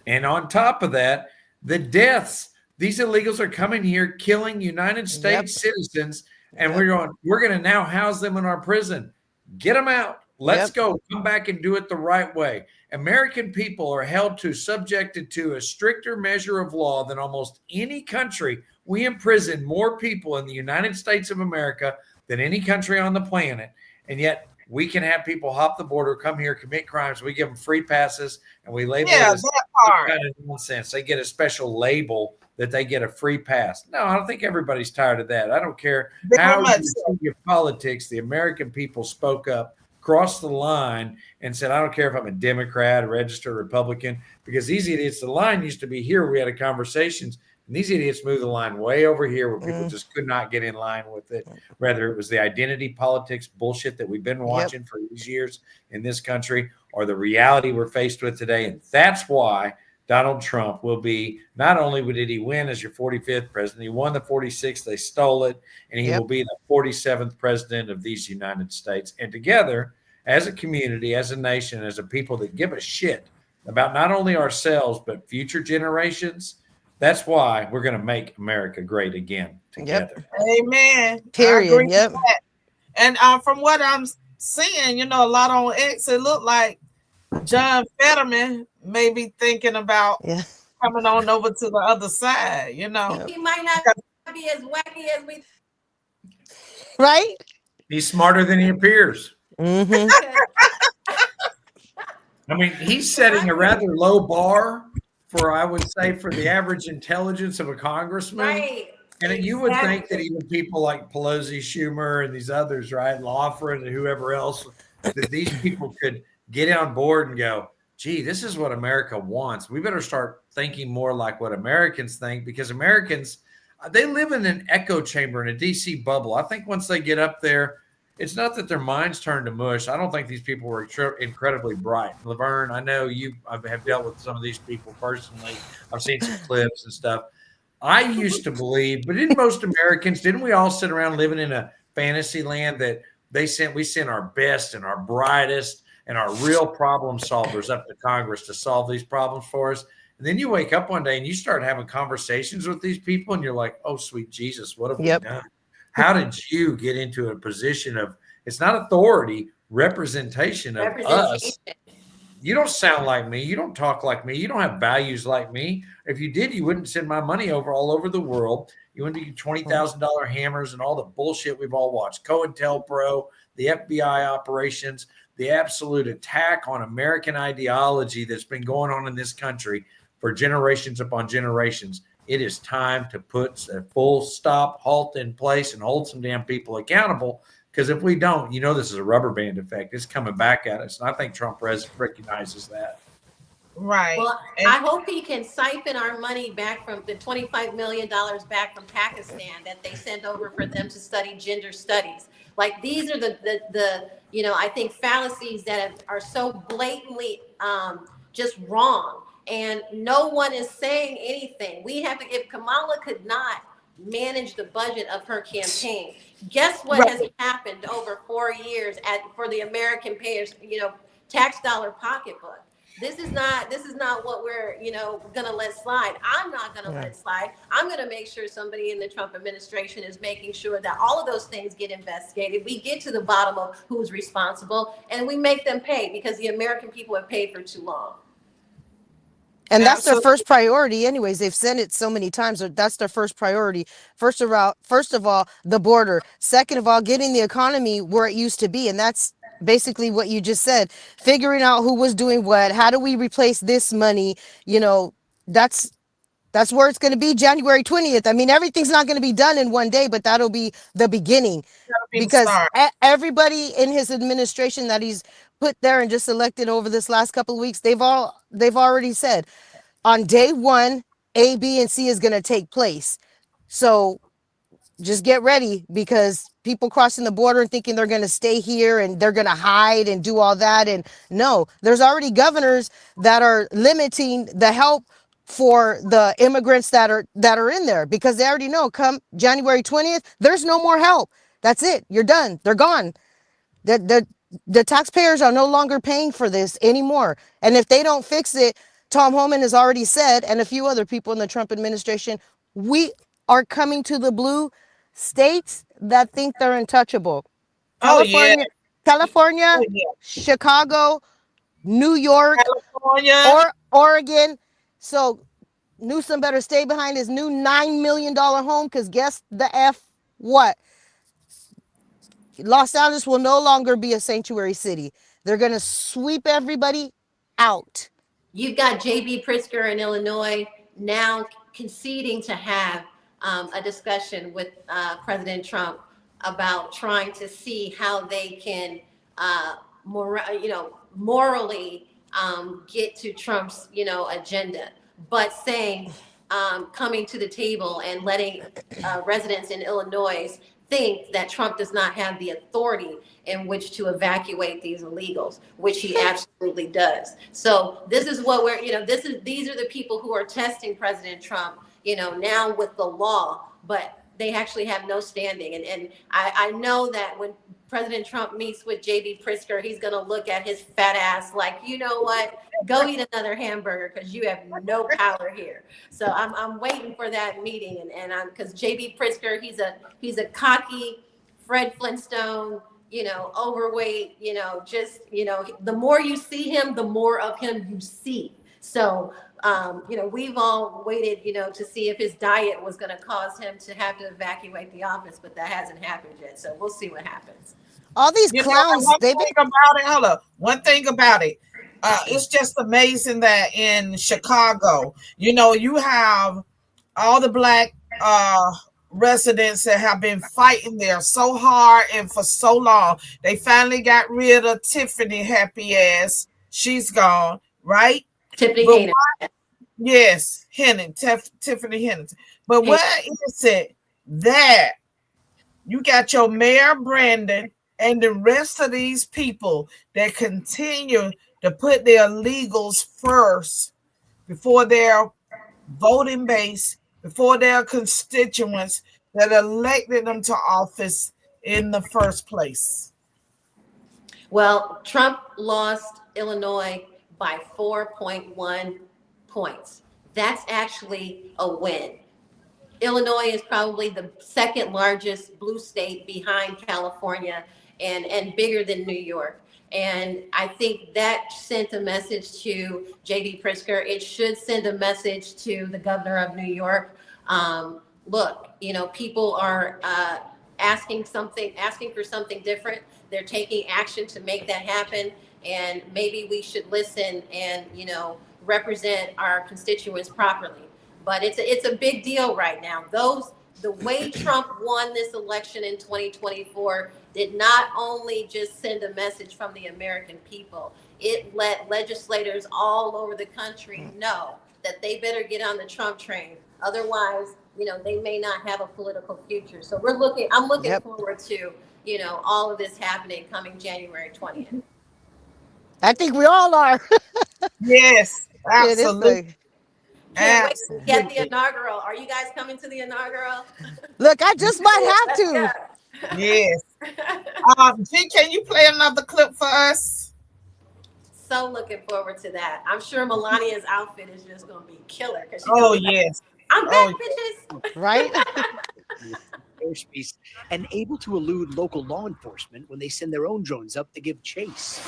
And on top of that, the deaths. These illegals are coming here, killing United States citizens, and we're going to now house them in our prison. Get them out. Let's go. Come back and do it the right way. American people are held to, subjected to a stricter measure of law than almost any country. We imprison more people in the United States of America than any country on the planet, and yet we can have people hop the border, come here, commit crimes. We give them free passes, and we label it as that some part. kind of nonsense. They get a special label that they get a free pass. No, I don't think everybody's tired of that. I don't care Very how much you so. see your politics. The American people spoke up crossed the line and said, I don't care if I'm a Democrat, a registered Republican, because these idiots, the line used to be here. We had a conversations, and these idiots moved the line way over here where people just could not get in line with it. Whether it was the identity politics bullshit that we've been watching for these years in this country, or the reality we're faced with today. And that's why Donald Trump will be, not only did he win as your 45th president, he won the 46th, they stole it, and he will be the 47th president of these United States. And together, as a community, as a nation, as a people that give a shit about not only ourselves, but future generations, that's why we're going to make America great again together. Amen. Period. I agree with that. And from what I'm seeing, a lot on X, it looked like John Fetterman may be thinking about coming on over to the other side, He might not be as wacky as we. Right? He's smarter than he appears. Mm-hmm. I mean, he's setting a rather low bar for, I would say, for the average intelligence of a congressman. Right. And you would think that even people like Pelosi, Schumer, and these others, right, Lavern and whoever else, that these people could get on board and go, gee, this is what America wants. We better start thinking more like what Americans think, because Americans, they live in an echo chamber, in a DC bubble. I think once they get up there, it's not that their minds turn to mush. I don't think these people were incredibly bright. Lavern, I know you have dealt with some of these people personally. I've seen some clips and stuff. I used to believe, but didn't most Americans, didn't we all sit around living in a fantasy land that we sent our best and our brightest and our real problem solvers up to Congress to solve these problems for us? And then you wake up one day and you start having conversations with these people and you're like, oh, sweet Jesus, what have we done? How did you get into a position of, it's not authority, representation of us? You don't sound like me. You don't talk like me. You don't have values like me. If you did, you wouldn't send my money all over the world. You wouldn't be $20,000 hammers and all the bullshit we've all watched. COINTELPRO, the FBI operations, the absolute attack on American ideology that's been going on in this country for generations upon generations. It is time to put a full stop, halt in place, and hold some damn people accountable. Because if we don't, this is a rubber band effect. It's coming back at us. And I think Trump recognizes that. Right. Well, I hope he can siphon our money back from the $25 million back from Pakistan that they sent over for them to study gender studies. Like, these are the I think fallacies that are so blatantly just wrong. And no one is saying anything. We have to, if Kamala could not manage the budget of her campaign, guess what has happened over 4 years for the American payers, tax dollar pocketbook. This is not what we're, gonna let slide. I'm not gonna let it slide. I'm gonna make sure somebody in the Trump administration is making sure that all of those things get investigated. We get to the bottom of who's responsible, and we make them pay, because the American people have paid for too long. And that's their first priority anyways. They've said it so many times. That's their first priority. First of all, the border. Second of all, getting the economy where it used to be. And that's basically what you just said. Figuring out who was doing what. How do we replace this money? That's where it's going to be January 20th. I mean, everything's not going to be done in one day, but that'll be the beginning. Because everybody in his administration that he's put there and just elected over this last couple of weeks, they've already said on day one, A, B, and C is going to take place. So just get ready, because people crossing the border and thinking they're going to stay here and they're going to hide and do all that. And no, there's already governors that are limiting the help for the immigrants that are in there, because they already know come January 20th, there's no more help. That's it. You're done. They're gone. The taxpayers are no longer paying for this anymore. And if they don't fix it, Tom Homan has already said, and a few other people in the Trump administration, we are coming to the blue states that think they're untouchable. California, Chicago, New York, or Oregon. So Newsom better stay behind his new $9 million home, because guess the F what? Los Angeles will no longer be a sanctuary city. They're going to sweep everybody out. You've got J.B. Pritzker in Illinois now conceding to have a discussion with President Trump about trying to see how they can morally get to Trump's, agenda, but saying, coming to the table and letting residents in Illinois think that Trump does not have the authority in which to evacuate these illegals, which he absolutely does. So this is what these are the people who are testing President Trump, now with the law, but they actually have no standing. And I know that when President Trump meets with JB Pritzker, he's going to look at his fat ass like, you know what? Go eat another hamburger because you have no power here. So I'm waiting for that meeting, and I'm because JB Pritzker, he's a cocky Fred Flintstone, overweight, the more you see him, the more of him you see. So we've all waited, to see if his diet was going to cause him to have to evacuate the office, but that hasn't happened yet. So we'll see what happens. All these You know, clowns, one they've been thing about it, hold up. One thing about it, it's just amazing that in Chicago, you have all the black residents that have been fighting there so hard and for so long. They finally got rid of Tiffany happy ass. She's gone, right? Tiffany But Hayner. yes, Tiffany Henning. But where is it that you got your mayor Brandon and the rest of these people that continue to put their legals first before their voting base, before their constituents that elected them to office in the first place? Well, Trump lost Illinois by 4.1 points. That's actually a win. Illinois is probably the second largest blue state behind California, and bigger than New York. And I think that sent a message to JB Pritzker. It should send a message to the governor of New York. Look, people are asking for something different. They're taking action to make that happen. And maybe we should listen and, represent our constituents properly. But it's a big deal right now. The way Trump won this election in 2024 did not only just send a message from the American people, it let legislators all over the country know that they better get on the Trump train. Otherwise, they may not have a political future. So I'm looking Yep. forward to, all of this happening coming January 20th. I think we all are. Yes, Yeah, this absolutely. thing. Can't wait to get the Absolutely. inaugural. Are you guys coming to the inaugural? Look, I just might have Let's to. go. Yes. G, can you play another clip for us? So looking forward to that. I'm sure Melania's outfit is just gonna be killer because she's gonna Oh, be like, yes. "I'm Oh, back, bitches." Right? Airspace and able to elude local law enforcement when they send their own drones up to give chase.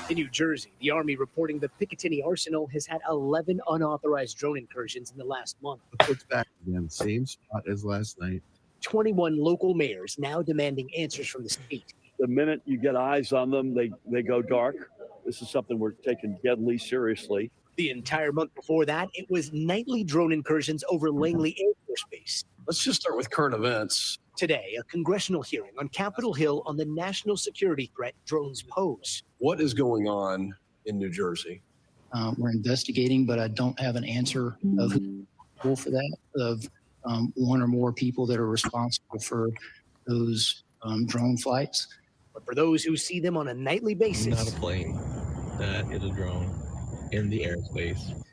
In New Jersey, the Army reporting the Picatinny Arsenal has had 11 unauthorized drone incursions in the last month. It's back again, same spot as last night. 21 local mayors now demanding answers from the state. The minute you get eyes on them, they go dark. This is something we're taking deadly seriously. The entire month before that, it was nightly drone incursions over Langley Air Force Base. Let's just start with current events. Today, a congressional hearing on Capitol Hill on the national security threat drones pose. What is going on in New Jersey? We're investigating, but I don't have an answer of who for that, of one or more people that are responsible for those drone flights. But for those who see them on a nightly basis, not a plane. That is a drone in the airspace.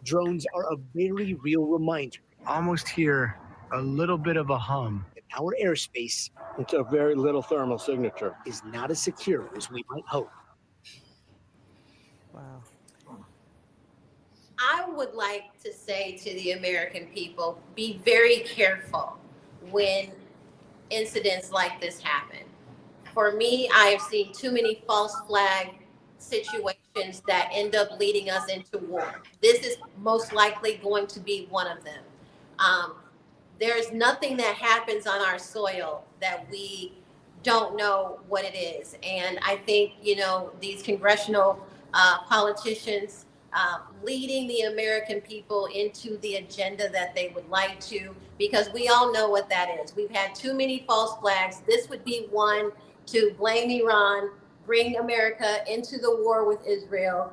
Drones are a very real reminder. Almost hear a little bit of a hum. That our airspace, It's a very little thermal signature. is not as secure as we might hope. Wow. I would like to say to the American people, be very careful when incidents like this happen. For me, I have seen too many false flag situations that end up leading us into war. This is most likely going to be one of them. There's nothing that happens on our soil that we don't know what it is. And I think, these congressional politicians leading the American people into the agenda that they would like to, because we all know what that is. We've had too many false flags. This would be one to blame Iran, bring America into the war with Israel,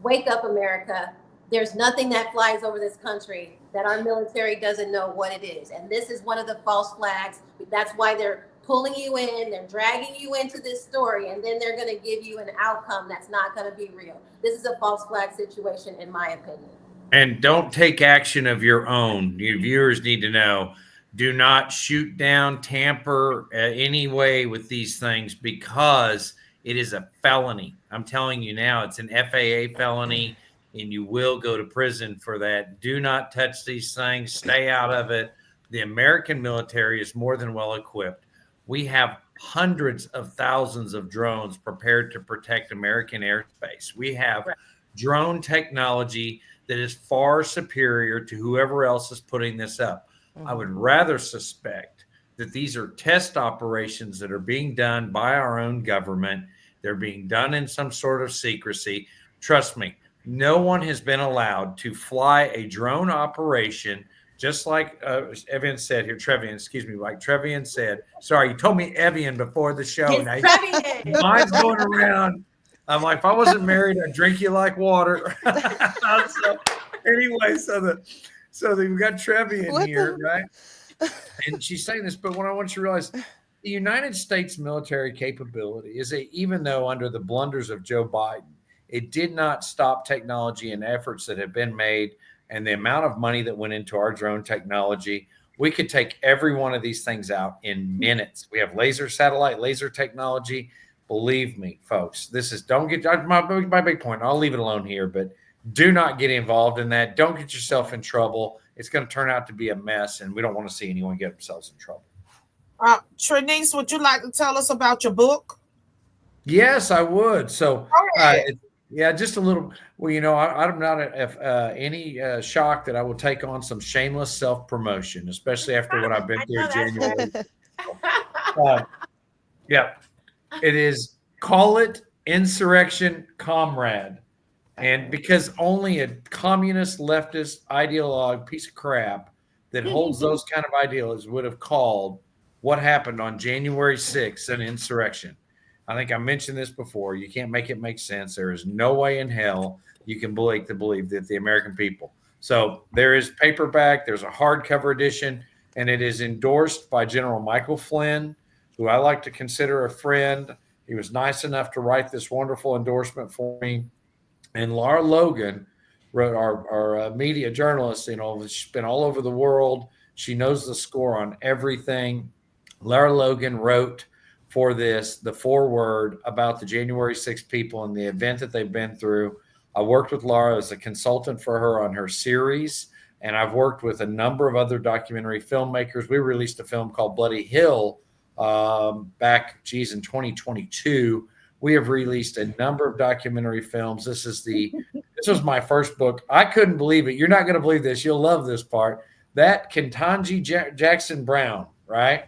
wake up America. There's nothing that flies over this country that our military doesn't know what it is. And this is one of the false flags. That's why they're pulling you in, they're dragging you into this story, and then they're going to give you an outcome that's not going to be real. This is a false flag situation, in my opinion. And don't take action of your own. Your viewers need to know, do not shoot down, tamper any way with these things, because it is a felony. I'm telling you now, it's an FAA felony, and you will go to prison for that. Do not touch these things. Stay out of it. The American military is more than well equipped. We have hundreds of thousands of drones prepared to protect American airspace. We have drone technology that is far superior to whoever else is putting this up. I would rather suspect that these are test operations that are being done by our own government. They're being done in some sort of secrecy. Trust me, no one has been allowed to fly a drone operation, just like Evian said here, Trevian, excuse me, like Trevian said. Sorry, you told me Evian before the show. It's Trevian. Mine's going around. I'm like, if I wasn't married, I'd drink you like water. So, anyway, so we've got Trevian here, right? And she's saying this, but what I want you to realize, the United States military capability is even though under the blunders of Joe Biden, it did not stop technology and efforts that have been made, and the amount of money that went into our drone technology. We could take every one of these things out in minutes. We have satellite laser technology. Believe me, folks, this is, don't get my big point. I'll leave it alone here, but do not get involved in that. Don't get yourself in trouble. It's going to turn out to be a mess, and we don't want to see anyone get themselves in trouble. Treniss, would you like to tell us about your book? Yes, I would. So, yeah, just a little. Well, I'm not any shock that I will take on some shameless self-promotion, especially after what I've been through in January. Yeah, it is, call it Insurrection Comrade. And because only a communist leftist ideologue piece of crap that holds those kind of ideals would have called what happened on January 6th an insurrection. I think I mentioned this before. You can't make it make sense. There is no way in hell you can believe that the American people. So there is paperback. There's a hardcover edition, and it is endorsed by General Michael Flynn, who I like to consider a friend. He was nice enough to write this wonderful endorsement for me. And Laura Logan wrote, our media journalist, she's been all over the world. She knows the score on everything. Laura Logan wrote for this the foreword about the January 6th people and the event that they've been through. I worked with Laura as a consultant for her on her series, and I've worked with a number of other documentary filmmakers. We released a film called Bloody Hill back, in 2022. We have released a number of documentary films. This was my first book. I couldn't believe it. You're not going to believe this. You'll love this part. That Ketanji Jackson Brown, right?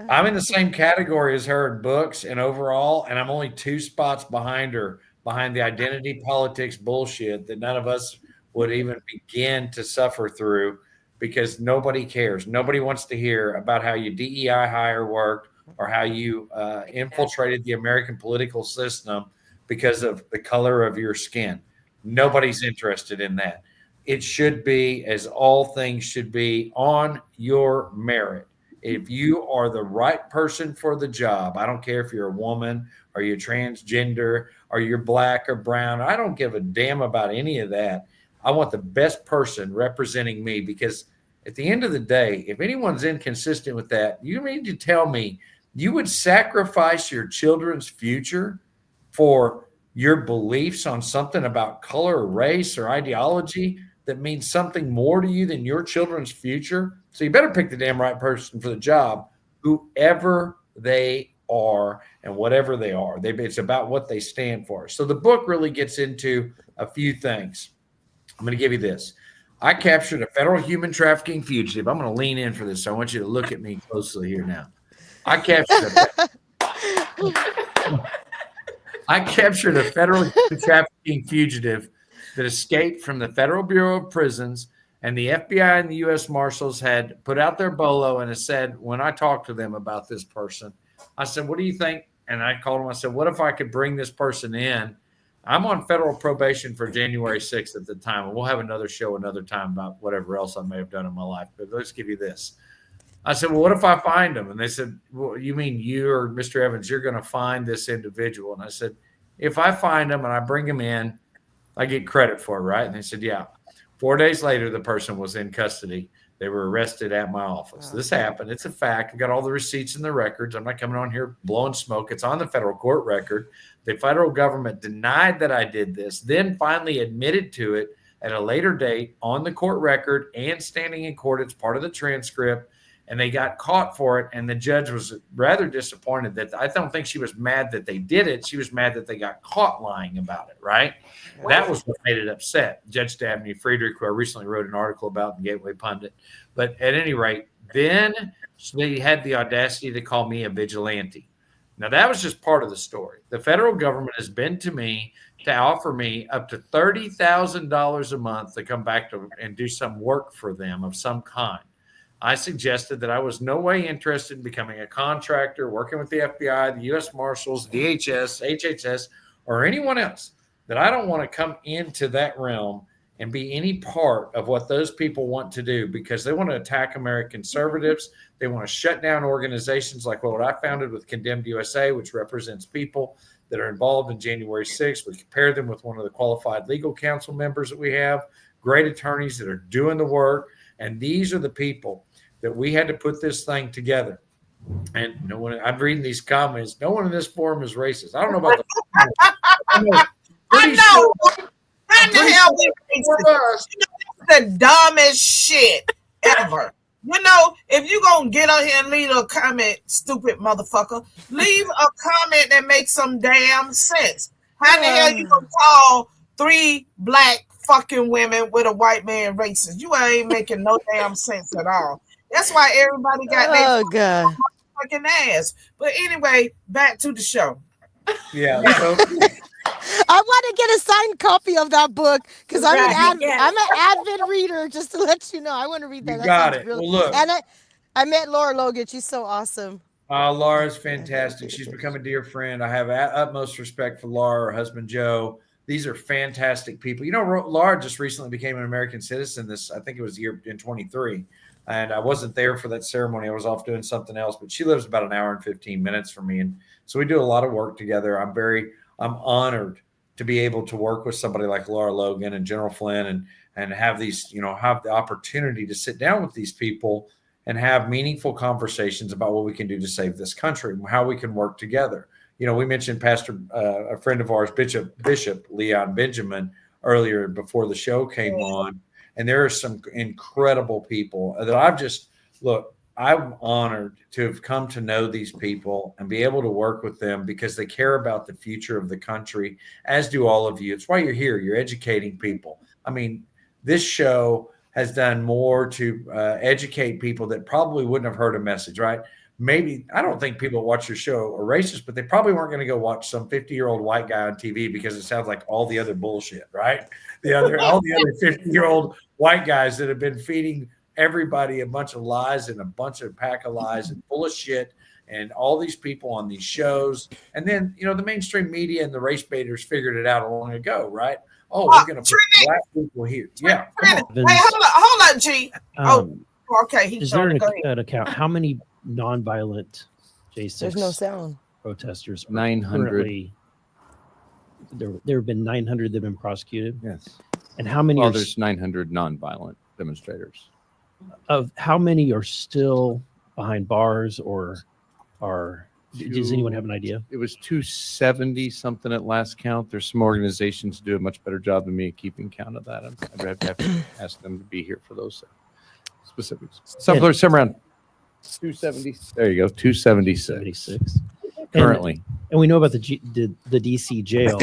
I'm in the same category as her in books and overall, and I'm only 2 spots behind her, behind the identity politics bullshit that none of us would even begin to suffer through, because nobody cares. Nobody wants to hear about how your DEI hire worked or how you infiltrated the American political system because of the color of your skin. Nobody's interested in that. It should be, as all things should be, on your merit. If you are the right person for the job, I don't care if you're a woman or you're transgender or you're black or brown. I don't give a damn about any of that. I want the best person representing me, because at the end of the day, if anyone's inconsistent with that, you need to tell me you would sacrifice your children's future for your beliefs on something about color or race or ideology that means something more to you than your children's future. So you better pick the damn right person for the job, whoever they are and whatever they are. It's about what they stand for. So the book really gets into a few things. I'm going to give you this. I captured a federal human trafficking fugitive. I'm going to lean in for this. So I want you to look at me closely here now. I captured a federal human trafficking fugitive that escaped from the Federal Bureau of Prisons, and the FBI and the U.S. Marshals had put out their bolo and has said, when I talked to them about this person, I said, what do you think? And I called him. I said, what if I could bring this person in? I'm on federal probation for January 6th at the time. And we'll have another show another time about whatever else I may have done in my life. But let's give you this. I said, well, what if I find him? And they said, well, you mean you or Mr. Evans, you're going to find this individual? And I said, if I find him and I bring him in, I get credit for it, right? And they said, yeah. 4 days later, the person was in custody. They were arrested at my office. This happened. It's a fact. I got all the receipts and the records. I'm not coming on here blowing smoke. It's on the federal court record. The federal government denied that I did this, then finally admitted to it at a later date on the court record and standing in court. It's part of the transcript. And they got caught for it. And the judge was rather disappointed that I don't think she was mad that they did it. She was mad that they got caught lying about it, right? Wow. That was what made it upset. Judge Dabney Friedrich, who I recently wrote an article about in Gateway Pundit. But at any rate, then they had the audacity to call me a vigilante. Now, that was just part of the story. The federal government has been to me to offer me up to $30,000 a month to come back to and do some work for them of some kind. I suggested that I was no way interested in becoming a contractor, working with the FBI, the U.S. Marshals, DHS, HHS, or anyone else, that I don't want to come into that realm and be any part of what those people want to do, because they want to attack American conservatives. They want to shut down organizations like what I founded with Condemned USA, which represents people that are involved in January 6th. We compare them with one of the qualified legal counsel members that we have, great attorneys that are doing the work. And these are the people that we had to put this thing together. And no one, I'm reading these comments, no one in this forum is racist. I don't know about the I know. How the hell we racist? The dumbest shit ever. You know, if you're going to get on here and leave a comment, stupid motherfucker, leave a comment that makes some damn sense. How the hell you going to call 3 black fucking women with a white man racist? You ain't making no damn sense at all. That's why everybody got their fucking ass. But anyway, back to the show. Yeah. So. I want to get a signed copy of that book because I'm an avid reader. Just to let you know, I want to read that. You got it. Really, well, look, and I met Laura Logan. She's so awesome. Laura's fantastic. She's become a dear friend. I have utmost respect for Laura, her husband Joe. These are fantastic people. You know, Laura just recently became an American citizen. I think it was the year in 23. And I wasn't there for that ceremony. I was off doing something else, but she lives about an hour and 15 minutes from me. And so we do a lot of work together. I'm honored to be able to work with somebody like Laura Logan and General Flynn and have these, have the opportunity to sit down with these people and have meaningful conversations about what we can do to save this country, how we can work together. We mentioned a friend of ours, Bishop Leon Benjamin, earlier before the show came on. And there are some incredible people that I'm honored to have come to know these people and be able to work with them because they care about the future of the country, as do all of you. It's why you're here. You're educating people. I mean, this show has done more to educate people that probably wouldn't have heard a message, right? Maybe, I don't think people watch your show are racist, but they probably weren't going to go watch some 50-year-old white guy on TV because it sounds like all the other bullshit, right? All the other 50-year-old white guys that have been feeding everybody a bunch of lies and a bunch of pack of lies and full of shit, and all these people on these shows. And then, the mainstream media and the race baiters figured it out long ago, right? Oh, we're going to put black people here. Yeah. Wait, hold on, G. Okay. Is there an account? How many nonviolent J6 There's no sound protesters? 900. There have been 900 that have been prosecuted. Yes. And how many? Well, there's 900 nonviolent demonstrators. Of how many are still behind bars or are? Does anyone have an idea? It was 270 something at last count. There's some organizations do a much better job than me at keeping count of that. I'd have to ask them to be here for those specifics. Somewhere around 270. There you go, 276 currently. And we know about the DC jail.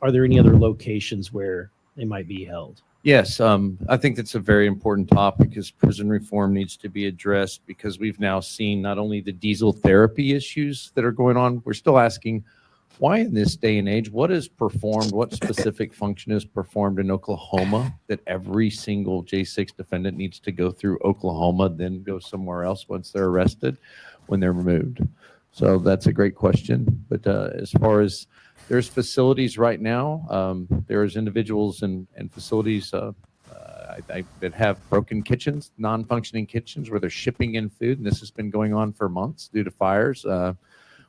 Are there any other locations where they might be held? Yes, I think that's a very important topic because prison reform needs to be addressed because we've now seen not only the diesel therapy issues that are going on, we're still asking why in this day and age, what specific function is performed in Oklahoma that every single J6 defendant needs to go through Oklahoma, then go somewhere else once they're arrested when they're removed. So that's a great question. But as far as there's facilities right now, there's individuals and facilities that have broken kitchens, non-functioning kitchens where they're shipping in food. And this has been going on for months due to fires.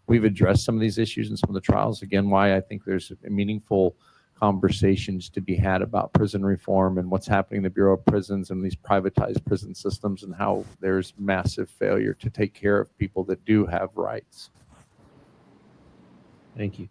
We've addressed some of these issues in some of the trials. Again, why I think there's meaningful conversations to be had about prison reform and what's happening in the Bureau of Prisons and these privatized prison systems and how there's massive failure to take care of people that do have rights. Thank you.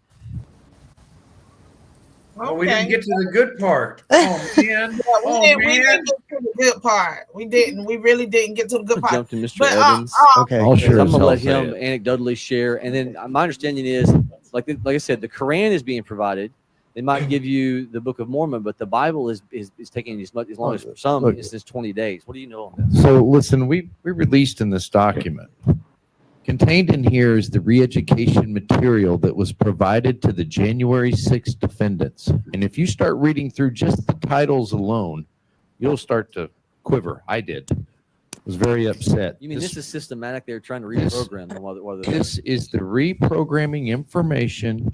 Okay. Oh, we didn't get to the good part. Oh, man. We didn't get to the good part. We didn't. We really didn't get to the good part. Jump to Mr. But, Evans. Okay. I'll sure I'm as gonna hell let say him it. anecdotally share, and then my understanding is, like I said, the Quran is being provided. They might give you the Book of Mormon, but the Bible is taking as long as for some Look. it's 20 days. What do you know on that? So listen, we released in this document. Contained in here is the re-education material that was provided to the January 6th defendants. And if you start reading through just the titles alone, you'll start to quiver. I did. Was very upset. You mean this is systematic? They're trying to reprogram them while they're there. This is the reprogramming information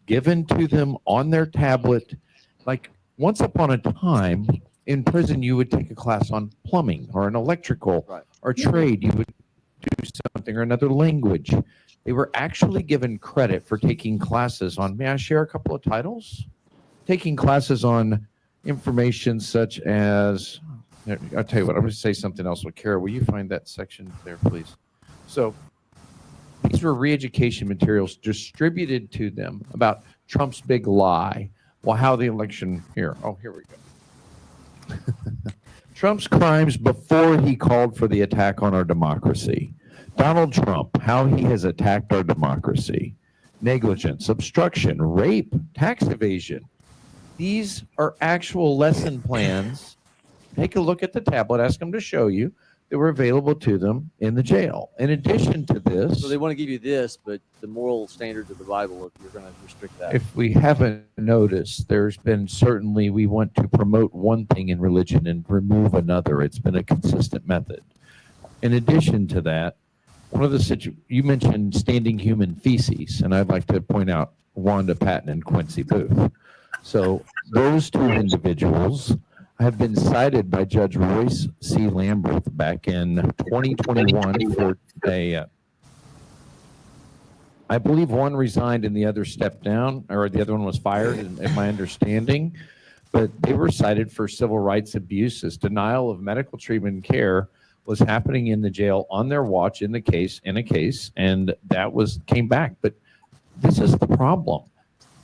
given to them on their tablet. Like once upon a time in prison, you would take a class on plumbing or an electrical or trade. You would do something or another language. They were actually given credit for taking classes on, may I share a couple of titles? Taking classes on information such as, I'll tell you what, I'm going to say something else. With Kara, will you find that section there, please? So these were re-education materials distributed to them about Trump's big lie. Well, how the election here. Oh, here we go. Trump's crimes before he called for the attack on our democracy. Donald Trump, how he has attacked our democracy. Negligence, obstruction, rape, tax evasion. These are actual lesson plans. Take a look at the tablet, ask them to show you, that were available to them in the jail. In addition to this, So they want to give you this, but the moral standards of the Bible, you're going to restrict that. if we haven't noticed, there's been certainly, we want to promote one thing in religion and remove another. It's been a consistent method. In addition to that, one of the you mentioned standing human feces, and I'd like to point out Wanda Patton and Quincy Booth. So those two individuals have been cited by Judge Royce C. Lamberth back in 2021 for I believe one resigned and the other stepped down, or the other one was fired, in my understanding. But they were cited for civil rights abuses. Denial of medical treatment and care was happening in the jail on their watch in a case, and that came back. But this is the problem.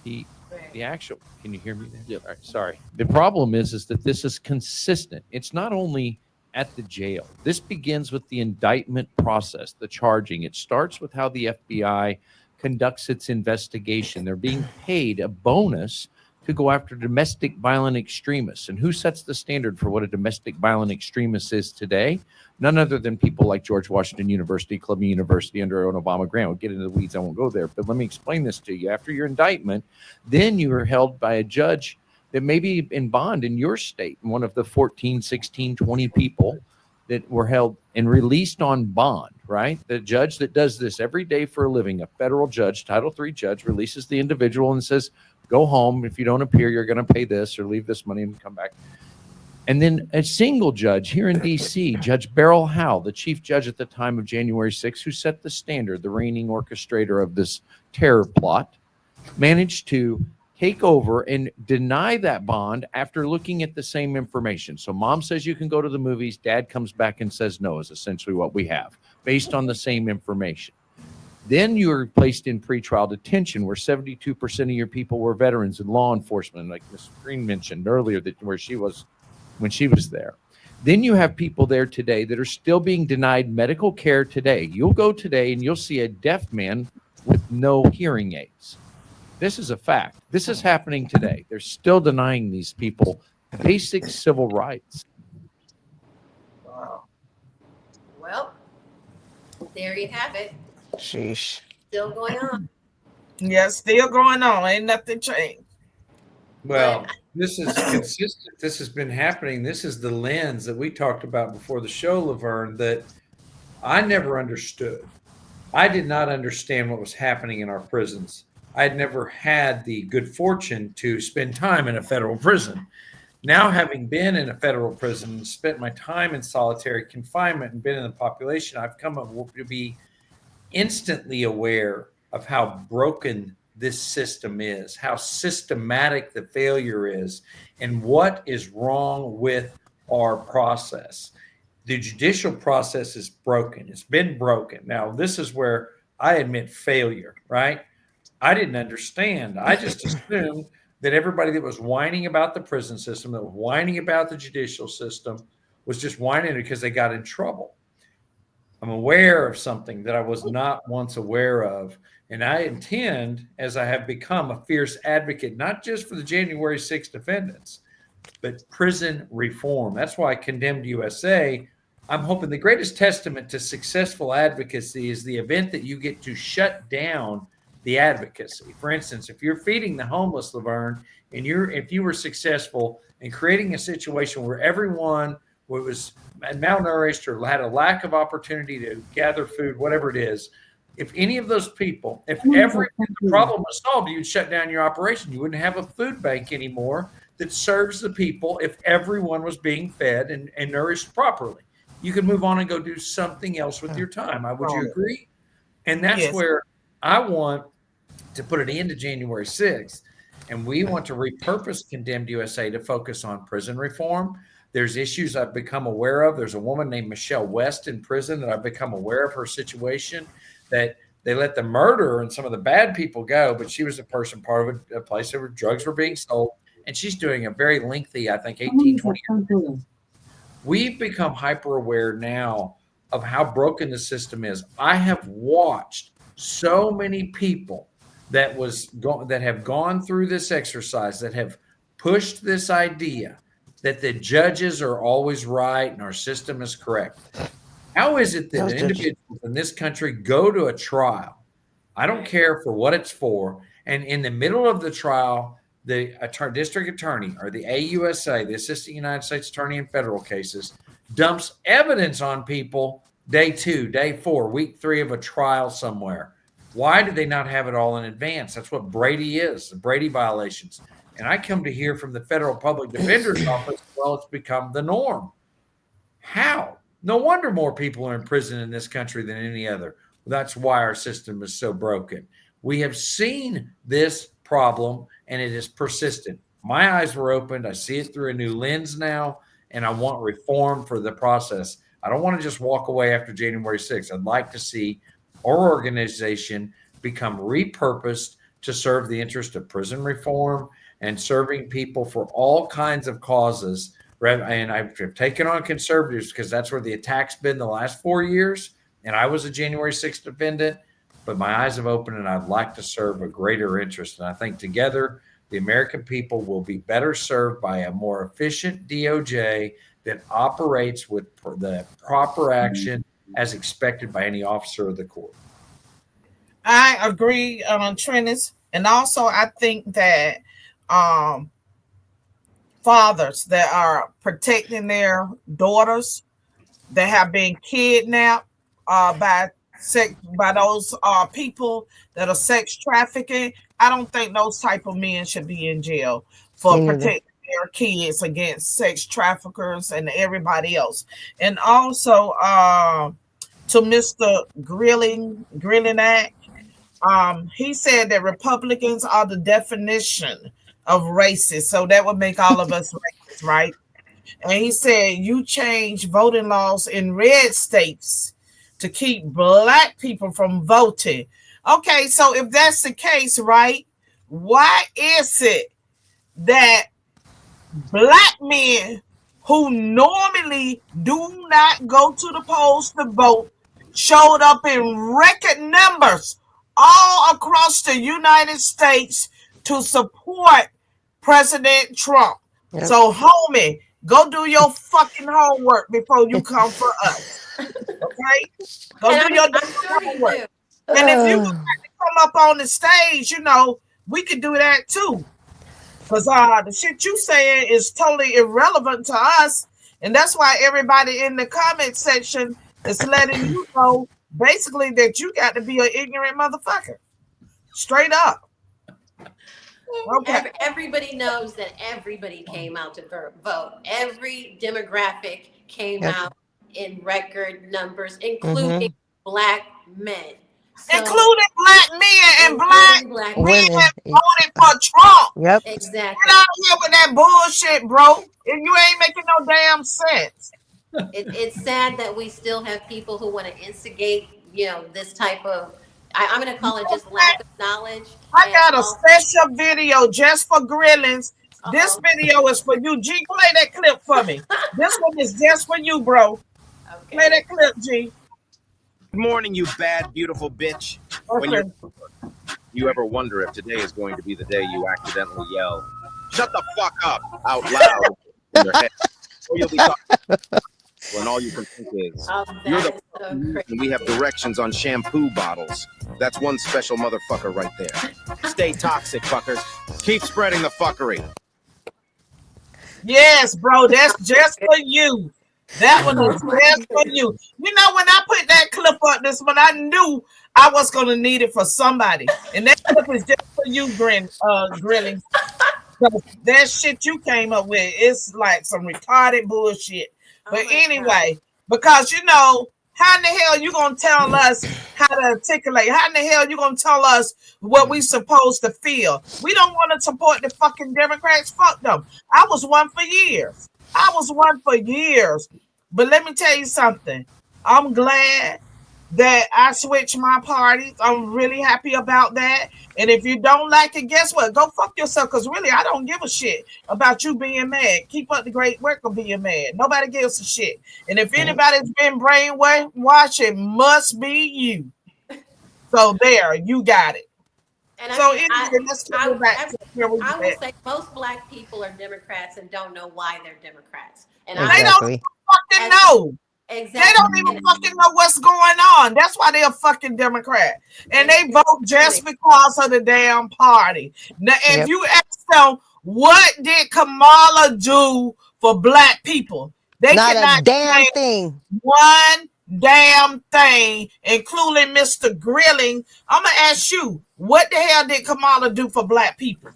The actual, can you hear me there? Yeah. All right, sorry. The problem is that this is consistent. It's not only at the jail. This begins with the indictment process, the charging. It starts with how the FBI conducts its investigation. They're being paid a bonus to go after domestic violent extremists. And who sets the standard for what a domestic violent extremist is today? None other than people like George Washington University, Columbia University under an Obama grant. We'll get into the weeds. I won't go there. But let me explain this to you. After your indictment, then you are held by a judge that may be in bond in your state, one of the 14, 16, 20 people that were held and released on bond, right? The judge that does this every day for a living, a federal judge, Title III judge, releases the individual and says, go home. If you don't appear, you're going to pay this or leave this money and come back. And then a single judge here in D.C., Judge Beryl Howe, the chief judge at the time of January 6th, who set the standard, the reigning orchestrator of this terror plot, managed to take over and deny that bond after looking at the same information. So mom says you can go to the movies. Dad comes back and says no, is essentially what we have, based on the same information. Then you are placed in pretrial detention, where 72% of your people were veterans and law enforcement, like Ms. Green mentioned earlier, where she was when she was there. Then you have people there today that are still being denied medical care today. You'll go today and you'll see a deaf man with no hearing aids. This is a fact. This is happening today. They're still denying these people basic civil rights. Wow. Well, there you have it. Sheesh. Still going on. Yes, still going on. Ain't nothing changed. Well, this is consistent. This has been happening. This is the lens that we talked about before the show, Lavern, that I never understood. I did not understand what was happening in our prisons. I had never had the good fortune to spend time in a federal prison. Now, having been in a federal prison and spent my time in solitary confinement and been in the population, I've come up to be instantly aware of how broken this system is, how systematic the failure is, and what is wrong with our process. The judicial process is broken. It's been broken. Now, this is where I admit failure, right? I didn't understand. I just assumed that everybody that was whining about the prison system, that was whining about the judicial system, was just whining because they got in trouble. I'm aware of something that I was not once aware of. And I intend, as I have become a fierce advocate, not just for the January 6th defendants, but prison reform. That's why I condemned USA. I'm hoping the greatest testament to successful advocacy is the event that you get to shut down the advocacy. For instance, if you're feeding the homeless, Lavern, and if you were successful in creating a situation where everyone was malnourished or had a lack of opportunity to gather food, whatever it is, if any of those people, if every problem was solved, you'd shut down your operation. You wouldn't have a food bank anymore that serves the people if everyone was being fed and nourished properly. You could move on and go do something else with your time. Would you agree? And that's where I want to put an end to January 6th. And we want to repurpose Condemned USA to focus on prison reform. There's issues I've become aware of. There's a woman named Michelle West in prison that I've become aware of her situation, that they let the murderer and some of the bad people go, but she was a person part of a place where drugs were being sold. And she's doing a very lengthy, I think, 18, 20 years. We've become hyper aware now of how broken the system is. I have watched so many people that have gone through this exercise, that have pushed this idea that the judges are always right and our system is correct. How is it that individuals in this country go to a trial? I don't care for what it's for. And in the middle of the trial, the district attorney or the AUSA, the Assistant United States Attorney in federal cases, dumps evidence on people day 2, day 4, week 3 of a trial somewhere. Why do they not have it all in advance? That's what Brady is, the Brady violations. And I come to hear from the Federal Public Defender's Office, well, it's become the norm. How? No wonder more people are in prison in this country than any other. That's why our system is so broken. We have seen this problem, and it is persistent. My eyes were opened. I see it through a new lens now, and I want reform for the process. I don't want to just walk away after January 6th. I'd like to see our organization become repurposed to serve the interest of prison reform and serving people for all kinds of causes. And I've taken on conservatives because that's where the attack's been the last 4 years. And I was a January 6th defendant, but my eyes have opened and I'd like to serve a greater interest. And I think together, the American people will be better served by a more efficient DOJ that operates with the proper action as expected by any officer of the court. I agree on Treniss. And also, I think that fathers that are protecting their daughters that have been kidnapped by those people that are sex trafficking, I don't think those type of men should be in jail for protecting their kids against sex traffickers and everybody else. And also to Mr. Grillinack, he said that Republicans are the definition of racist, so that would make all of us racist, right? And he said you change voting laws in red states to keep black people from voting. Okay, so if that's the case, right, why is it that black men who normally do not go to the polls to vote showed up in record numbers all across the United States to support President Trump? Yep. So, homie, go do your fucking homework before you come for us. Okay? Go do your homework. And if you would like to come up on the stage, we could do that too. Because the shit you saying is totally irrelevant to us. And that's why everybody in the comment section is letting you know basically that you got to be an ignorant motherfucker. Straight up. Okay. Everybody knows that everybody came out to vote. Every demographic came out in record numbers, including black men. So, including black men and black women women. voted for Trump. Yep. Exactly. Get out of here with that bullshit, bro. And you ain't making no damn sense. It's sad that we still have people who want to instigate, this type of, I'm going to call it just lack of knowledge. I got a special video just for grillings. This video is for you. G, play that clip for me. This one is just for you, bro. Okay. Play that clip, G. Good morning, you bad, beautiful bitch. When you ever wonder if today is going to be the day you accidentally yell, "Shut the fuck up," out loud in your head, or you'll be talking when all you can think is, "You're the and we have directions on shampoo bottles." That's one special motherfucker right there. Stay toxic, fuckers. Keep spreading the fuckery. Yes, bro, that's just for you. That one is just for you. You know, when I put that clip up this one, I knew I was gonna need it for somebody. And that clip is just for you, Grilling. That shit you came up with, it's like some retarded bullshit. But anyway, because how in the hell you gonna tell us how to articulate? How in the hell you gonna tell us what we supposed to feel? We don't want to support the fucking Democrats. Fuck them. I was one for years. But let me tell you something. I'm glad that I switched my parties. I'm really happy about that. And if you don't like it, guess what? Go fuck yourself. Because really, I don't give a shit about you being mad. Keep up the great work of being mad. Nobody gives a shit. And if anybody's been brainwashed, it must be you. So there, you got it. And so let's go back to where we I will say most black people are Democrats and don't know why they're Democrats. And they don't fucking know. Exactly. They don't even fucking know what's going on. That's why they're a fucking Democrat. And they vote just because of the damn party. Now, if you ask them, what did Kamala do for black people? They not a damn thing. One damn thing, including Mr. Grilling. I'm going to ask you, what the hell did Kamala do for black people?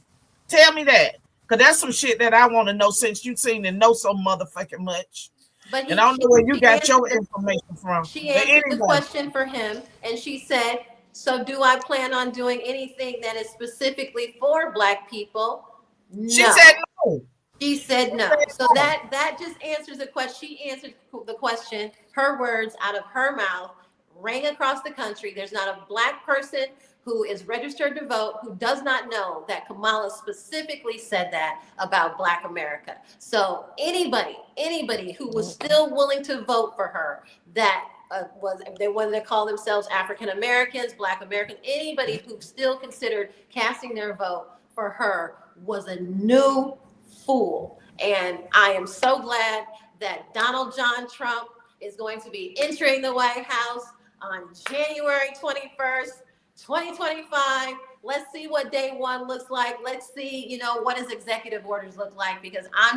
Tell me that. Because that's some shit that I want to know since you seem to know so motherfucking much. But and I don't know where you got your information from. She answered the question for him, and she said, so do I plan on doing anything that is specifically for black people? No. She said no. She said no. So that just answers the question. She answered the question. Her words out of her mouth rang across the country. There's not a black person who is registered to vote who does not know that Kamala specifically said that about Black America. So anybody who was still willing to vote for her, that whether they call themselves African Americans, Black Americans, anybody who still considered casting their vote for her was a new fool. And I am so glad that Donald John Trump is going to be entering the White House on January 21st, 2025. Let's see what day one looks like. Let's see, what his executive orders look like, because I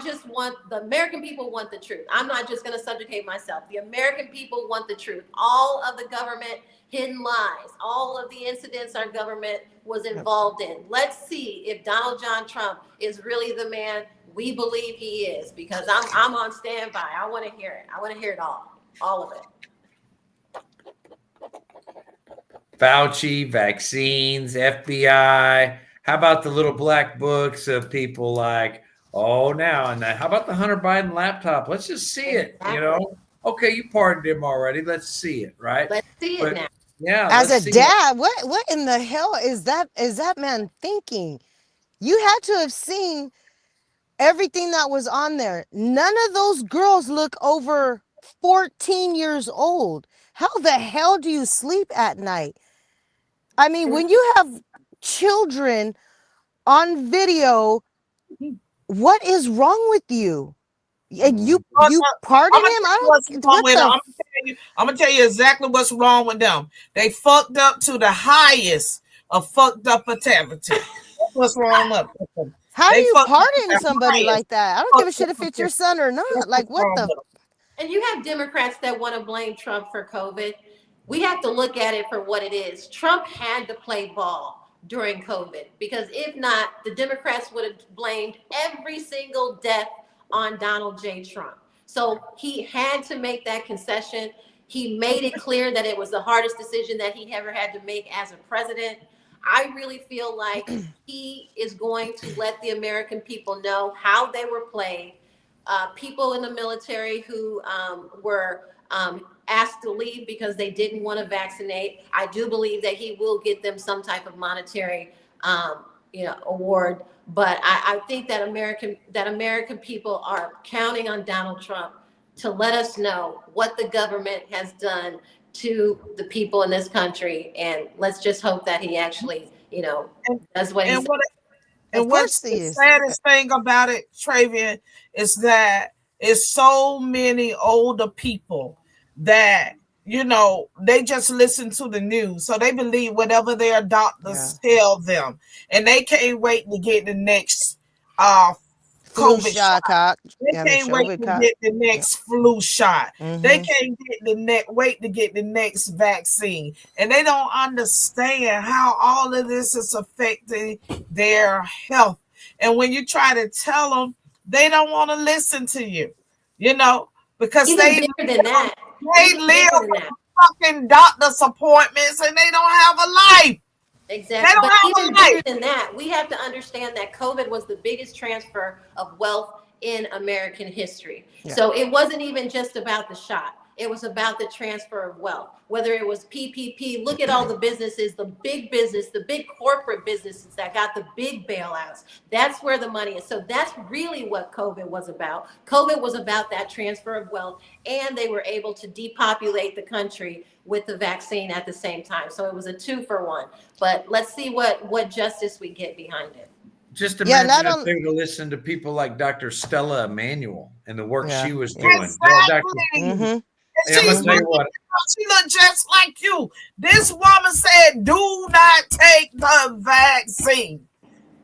just want the American people want the truth. I'm not just going to subjugate myself. The American people want the truth. All of the government hidden lies, all of the incidents our government was involved in. Let's see if Donald John Trump is really the man we believe he is, because I'm on standby. I want to hear it. I want to hear it all of it. Fauci, vaccines, FBI. How about the little black books of people like, now and that? How about the Hunter Biden laptop? Let's just see it, Okay, you pardoned him already. Let's see it, right? Let's see it now. Yeah. As a dad, what in the hell is that man thinking? You had to have seen everything that was on there. None of those girls look over 14 years old. How the hell do you sleep at night? I mean, when you have children on video, what is wrong with you? And you pardon him? I'm gonna tell you exactly what's wrong with them. They fucked up to the highest of fucked up activity. That's what's wrong with them. How do you pardon somebody like that? I don't give a shit if it's your son or not. Like, what the? And you have Democrats that want to blame Trump for COVID. We have to look at it for what it is. Trump had to play ball during COVID, because if not, the Democrats would have blamed every single death on Donald J. Trump. So he had to make that concession. He made it clear that it was the hardest decision that he ever had to make as a president. I really feel like he is going to let the American people know how they were played. People in the military who were asked to leave because they didn't want to vaccinate. I do believe that he will get them some type of monetary, award. But I think that American people are counting on Donald Trump to let us know what the government has done to the people in this country, and let's just hope that he actually, does what he said. And what's the saddest thing about it, Trevian, is that it's so many older people that, they just listen to the news. So they believe whatever their doctors tell them. And they can't wait to get the next flu COVID shot. They can't wait to get the next flu shot. Mm-hmm. They can't wait to get the next vaccine. And they don't understand how all of this is affecting their health. And when you try to tell them, they don't want to listen to you, because Even they bigger than that. live with fucking doctor's appointments and they don't have a life. Exactly. But even bigger than that, we have to understand that COVID was the biggest transfer of wealth in American history. Yeah. So it wasn't even just about the shot. It was about the transfer of wealth, whether it was PPP. Look at all the businesses, the big corporate businesses that got the big bailouts. That's where the money is. So that's really what COVID was about. COVID was about that transfer of wealth, and they were able to depopulate the country with the vaccine at the same time. So it was a 2-for-1. But let's see what justice we get behind it. Just imagine if they would have listened to people like Dr. Stella Emanuel and the work she was doing. Exactly. She looked just like you. This woman said, do not take the vaccine.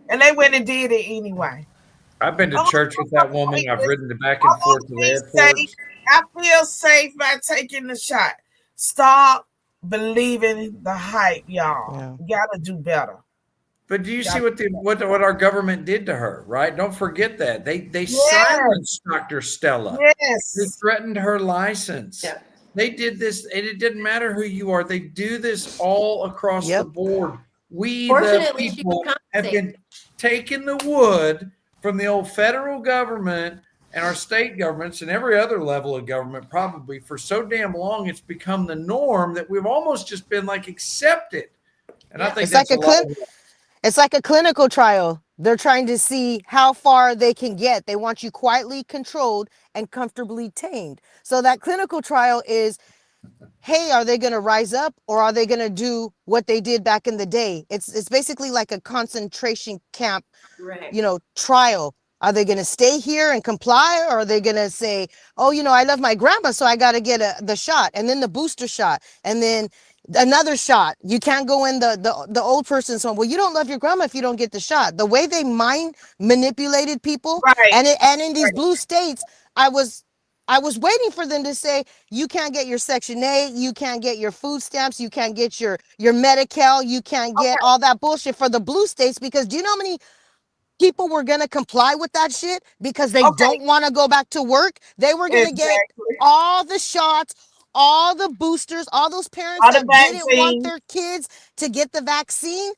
And they went and did it anyway. I've been to church with that woman. I've ridden back and forth to the airport. I feel safe by taking the shot. Stop believing the hype, y'all. Yeah. You gotta do better. But do you see what our government did to her, right? Don't forget that. They silenced Dr. Stella. Yes. They threatened her license. Yeah. They did this, and it didn't matter who you are. They do this all across the board. We, the people, have been taking the wood from the old federal government and our state governments and every other level of government probably for so damn long. It's become the norm that we've almost just been like accepted. And I think it's like a clinical trial. They're trying to see how far they can get. They want you quietly controlled and comfortably tamed. So that clinical trial is, hey, are they going to rise up, or are they going to do what they did back in the day? It's basically like a concentration camp, trial. Are they going to stay here and comply, or are they going to say, oh, I love my grandma, so I got to get the shot, and then the booster shot, and then another shot. You can't go in the old person's home. Well, you don't love your grandma if you don't get the shot. The way they mind manipulated people, and in these blue states, I was waiting for them to say, you can't get your Section 8, you can't get your food stamps, you can't get your Medi-Cal, you can't get all that bullshit for the blue states, because do you know how many people were going to comply with that shit because they don't want to go back to work? They were going to get all the shots, all the boosters, all those parents that didn't want their kids to get the vaccine.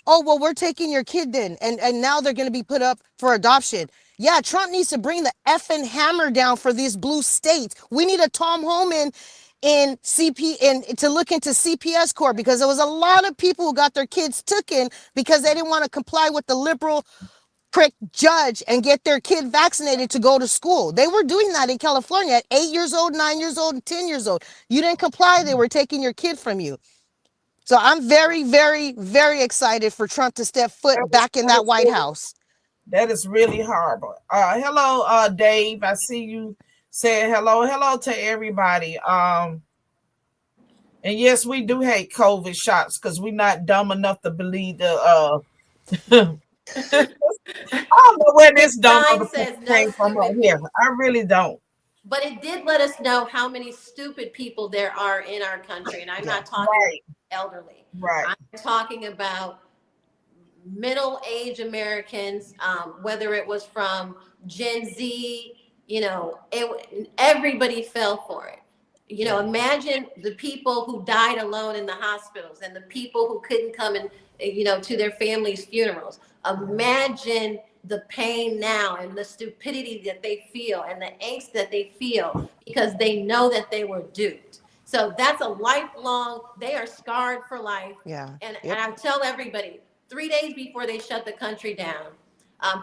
Oh, well, we're taking your kid then. And now they're going to be put up for adoption. Yeah, Trump needs to bring the effing hammer down for these blue states. We need a Tom Homan in to look into CPS court, because there was a lot of people who got their kids taken because they didn't want to comply with the liberal prick judge and get their kid vaccinated to go to school. They were doing that in California at 8 years old, 9 years old, and 10 years old. You didn't comply, they were taking your kid from you. So I'm very, very, very excited for Trump to step foot back in that White House. That is really horrible. Hello, Dave. I see you saying hello. Hello to everybody. And yes, we do hate COVID shots because we're not dumb enough to believe the I don't know where this dumb came from right here. I really don't. but it did let us know how many stupid people there are in our country. And I'm not talking Right. about elderly. Right. I'm talking about middle-aged Americans, whether it was from Gen Z, everybody fell for it. Imagine the people who died alone in the hospitals and the people who couldn't come and, to their families' funerals. Imagine the pain now and the stupidity that they feel and the angst that they feel because they know that they were duped. So that's a lifelong, they are scarred for life. Yeah. And Yep. I tell everybody, 3 days before they shut the country down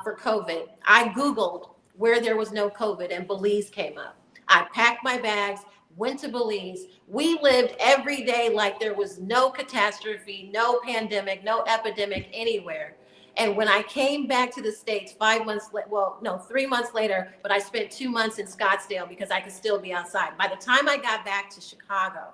for COVID, I Googled where there was no COVID and Belize came up. I packed my bags, went to Belize. We lived every day like there was no catastrophe, no pandemic, no epidemic anywhere. And when I came back to the States 3 months later, but I spent 2 months in Scottsdale because I could still be outside. By the time I got back to Chicago,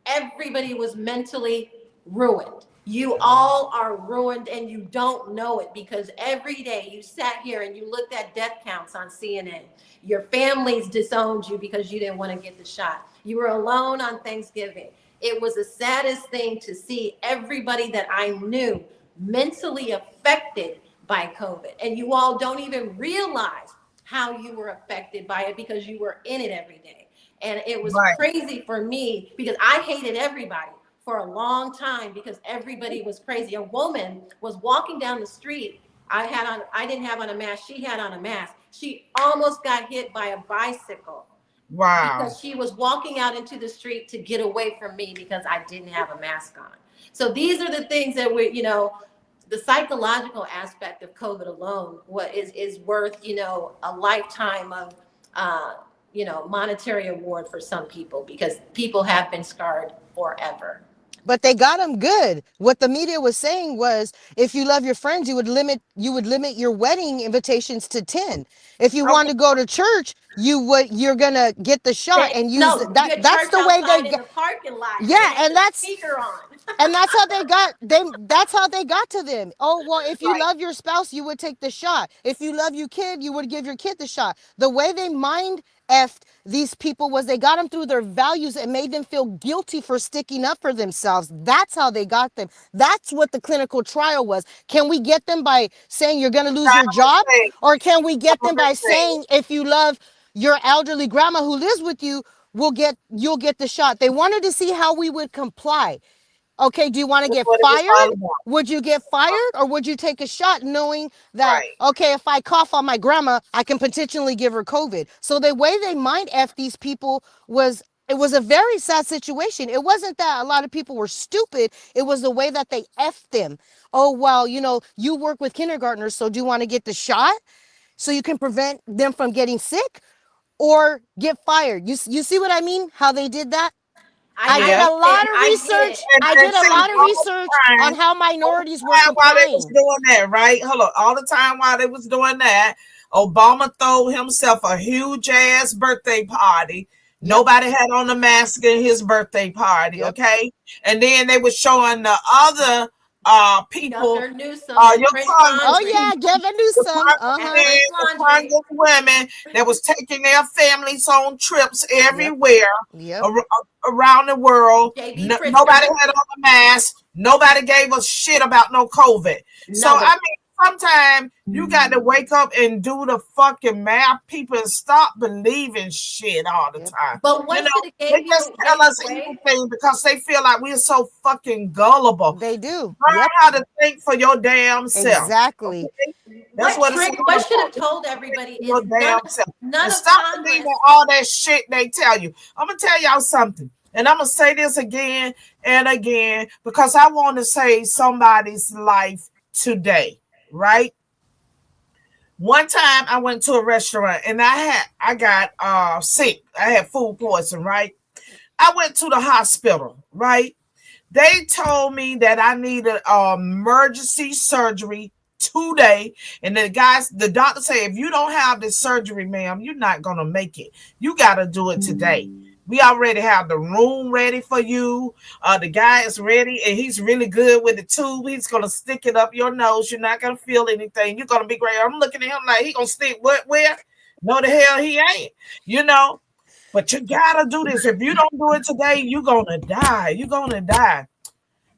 everybody was mentally ruined. You all are ruined and you don't know it because every day you sat here and you looked at death counts on CNN. Your families disowned you because you didn't want to get the shot. You were alone on Thanksgiving. It was the saddest thing to see everybody that I knew mentally affected by COVID. And you all don't even realize how you were affected by it because you were in it every day. And it was crazy for me because I hated everybody for a long time because everybody was crazy. A woman was walking down the street. I didn't have on a mask. She had on a mask. She almost got hit by a bicycle. Wow. Because she was walking out into the street to get away from me because I didn't have a mask on. So these are the things that the psychological aspect of COVID alone is worth, a lifetime of, monetary award for some people because people have been scarred forever. But they got them good. What the media was saying was, if you love your friends, you would limit your wedding invitations to 10. If you want to go to church, you're gonna get the shot and use that. That's the way they in the parking lot. Yeah, and that's speaker on. and that's how they got that's how they got to them. Oh, well, if you love your spouse, you would take the shot. If you love your kid, you would give your kid the shot. The way they mind effed these people was they got them through their values and made them feel guilty for sticking up for themselves. That's how they got them. That's what the clinical trial was. Can we get them by saying you're going to lose your job? Or can we get them by saying if you love your elderly grandma who lives with you, you'll get the shot? They wanted to see how we would comply. Okay, do you want to get fired? Would you get fired or would you take a shot knowing that, okay, if I cough on my grandma, I can potentially give her COVID? So the way they mind F these people it was a very sad situation. It wasn't that a lot of people were stupid. It was the way that they F'd them. Oh, well, you work with kindergartners, so do you want to get the shot so you can prevent them from getting sick or get fired? You see what I mean? How they did that? I did a lot of research. I did a lot of research on how minorities were complying. While they was doing that, right? Hold on. All the time while they was doing that, Obama threw himself a huge ass birthday party. Yep. Nobody had on a mask in his birthday party, okay? And then they were showing the other people. Governor Newsom, oh yeah, Gavin Newsom. Congress women that was taking their families on trips everywhere around the world. Nobody had on a mask. Nobody gave a shit about no COVID. So I mean, sometimes you got to wake up and do the fucking math, people, and stop believing shit all the time. But what they just tell us anything because they feel like we're so fucking gullible. They do. Learn how to think for your damn self. Exactly. Okay? That's what should have told everybody is your damn self. None of stop believing all that shit they tell you. I'm gonna tell y'all something. And I'm going to say this again and again because I want to save somebody's life today, right? One time I went to a restaurant and I got sick. I had food poisoning, right? I went to the hospital, right? They told me that I needed emergency surgery today. And the doctor said, if you don't have this surgery, ma'am, you're not going to make it. You got to do it today. We already have the room ready for you. The guy is ready, and he's really good with the tube. He's going to stick it up your nose. You're not going to feel anything. You're going to be great. I'm looking at him like, he going to stick what, where? No, the hell he ain't. but you gotta do this. If you don't do it today, you're gonna die. You're gonna die.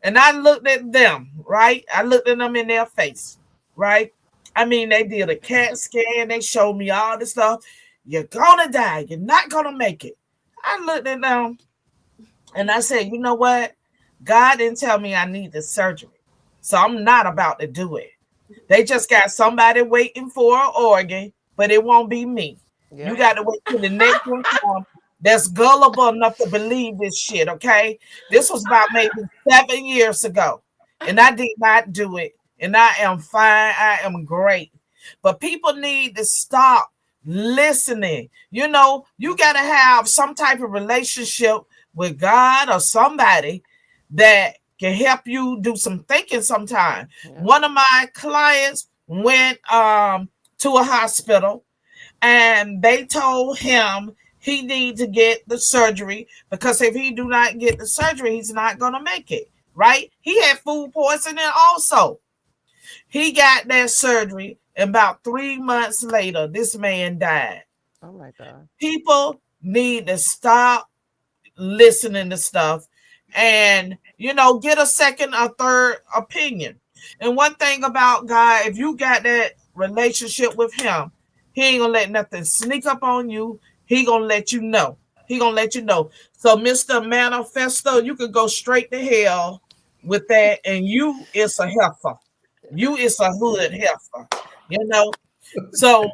And I looked at them, right? I looked at them in their face, right? I mean, they did a CAT scan. They showed me all this stuff. You're gonna die. You're not gonna make it. I looked at them and I said, you know what? God didn't tell me I need the surgery. So I'm not about to do it. They just got somebody waiting for an organ, but it won't be me. Yeah. You got to wait till the next one comes that's gullible enough to believe this shit, okay? This was about maybe 7 years ago, and I did not do it, and I am fine. I am great. But people need to stop listening. You know, you got to have some type of relationship with God or somebody that can help you do some thinking sometime. Yeah. One of my clients went to a hospital and they told him he need to get the surgery because if he do not get the surgery, he's not going to make it, right? He had food poisoning also. He got that surgery and about 3 months later, this man died. Oh my God. People need to stop listening to stuff and, you know, get a second or third opinion. And one thing about God, if you got that relationship with him, he ain't gonna let nothing sneak up on you. He gonna let you know. He gonna let you know. So, Mr. Manifesto, you could go straight to hell with that, and you is a heifer. You is a hood heifer, you know. So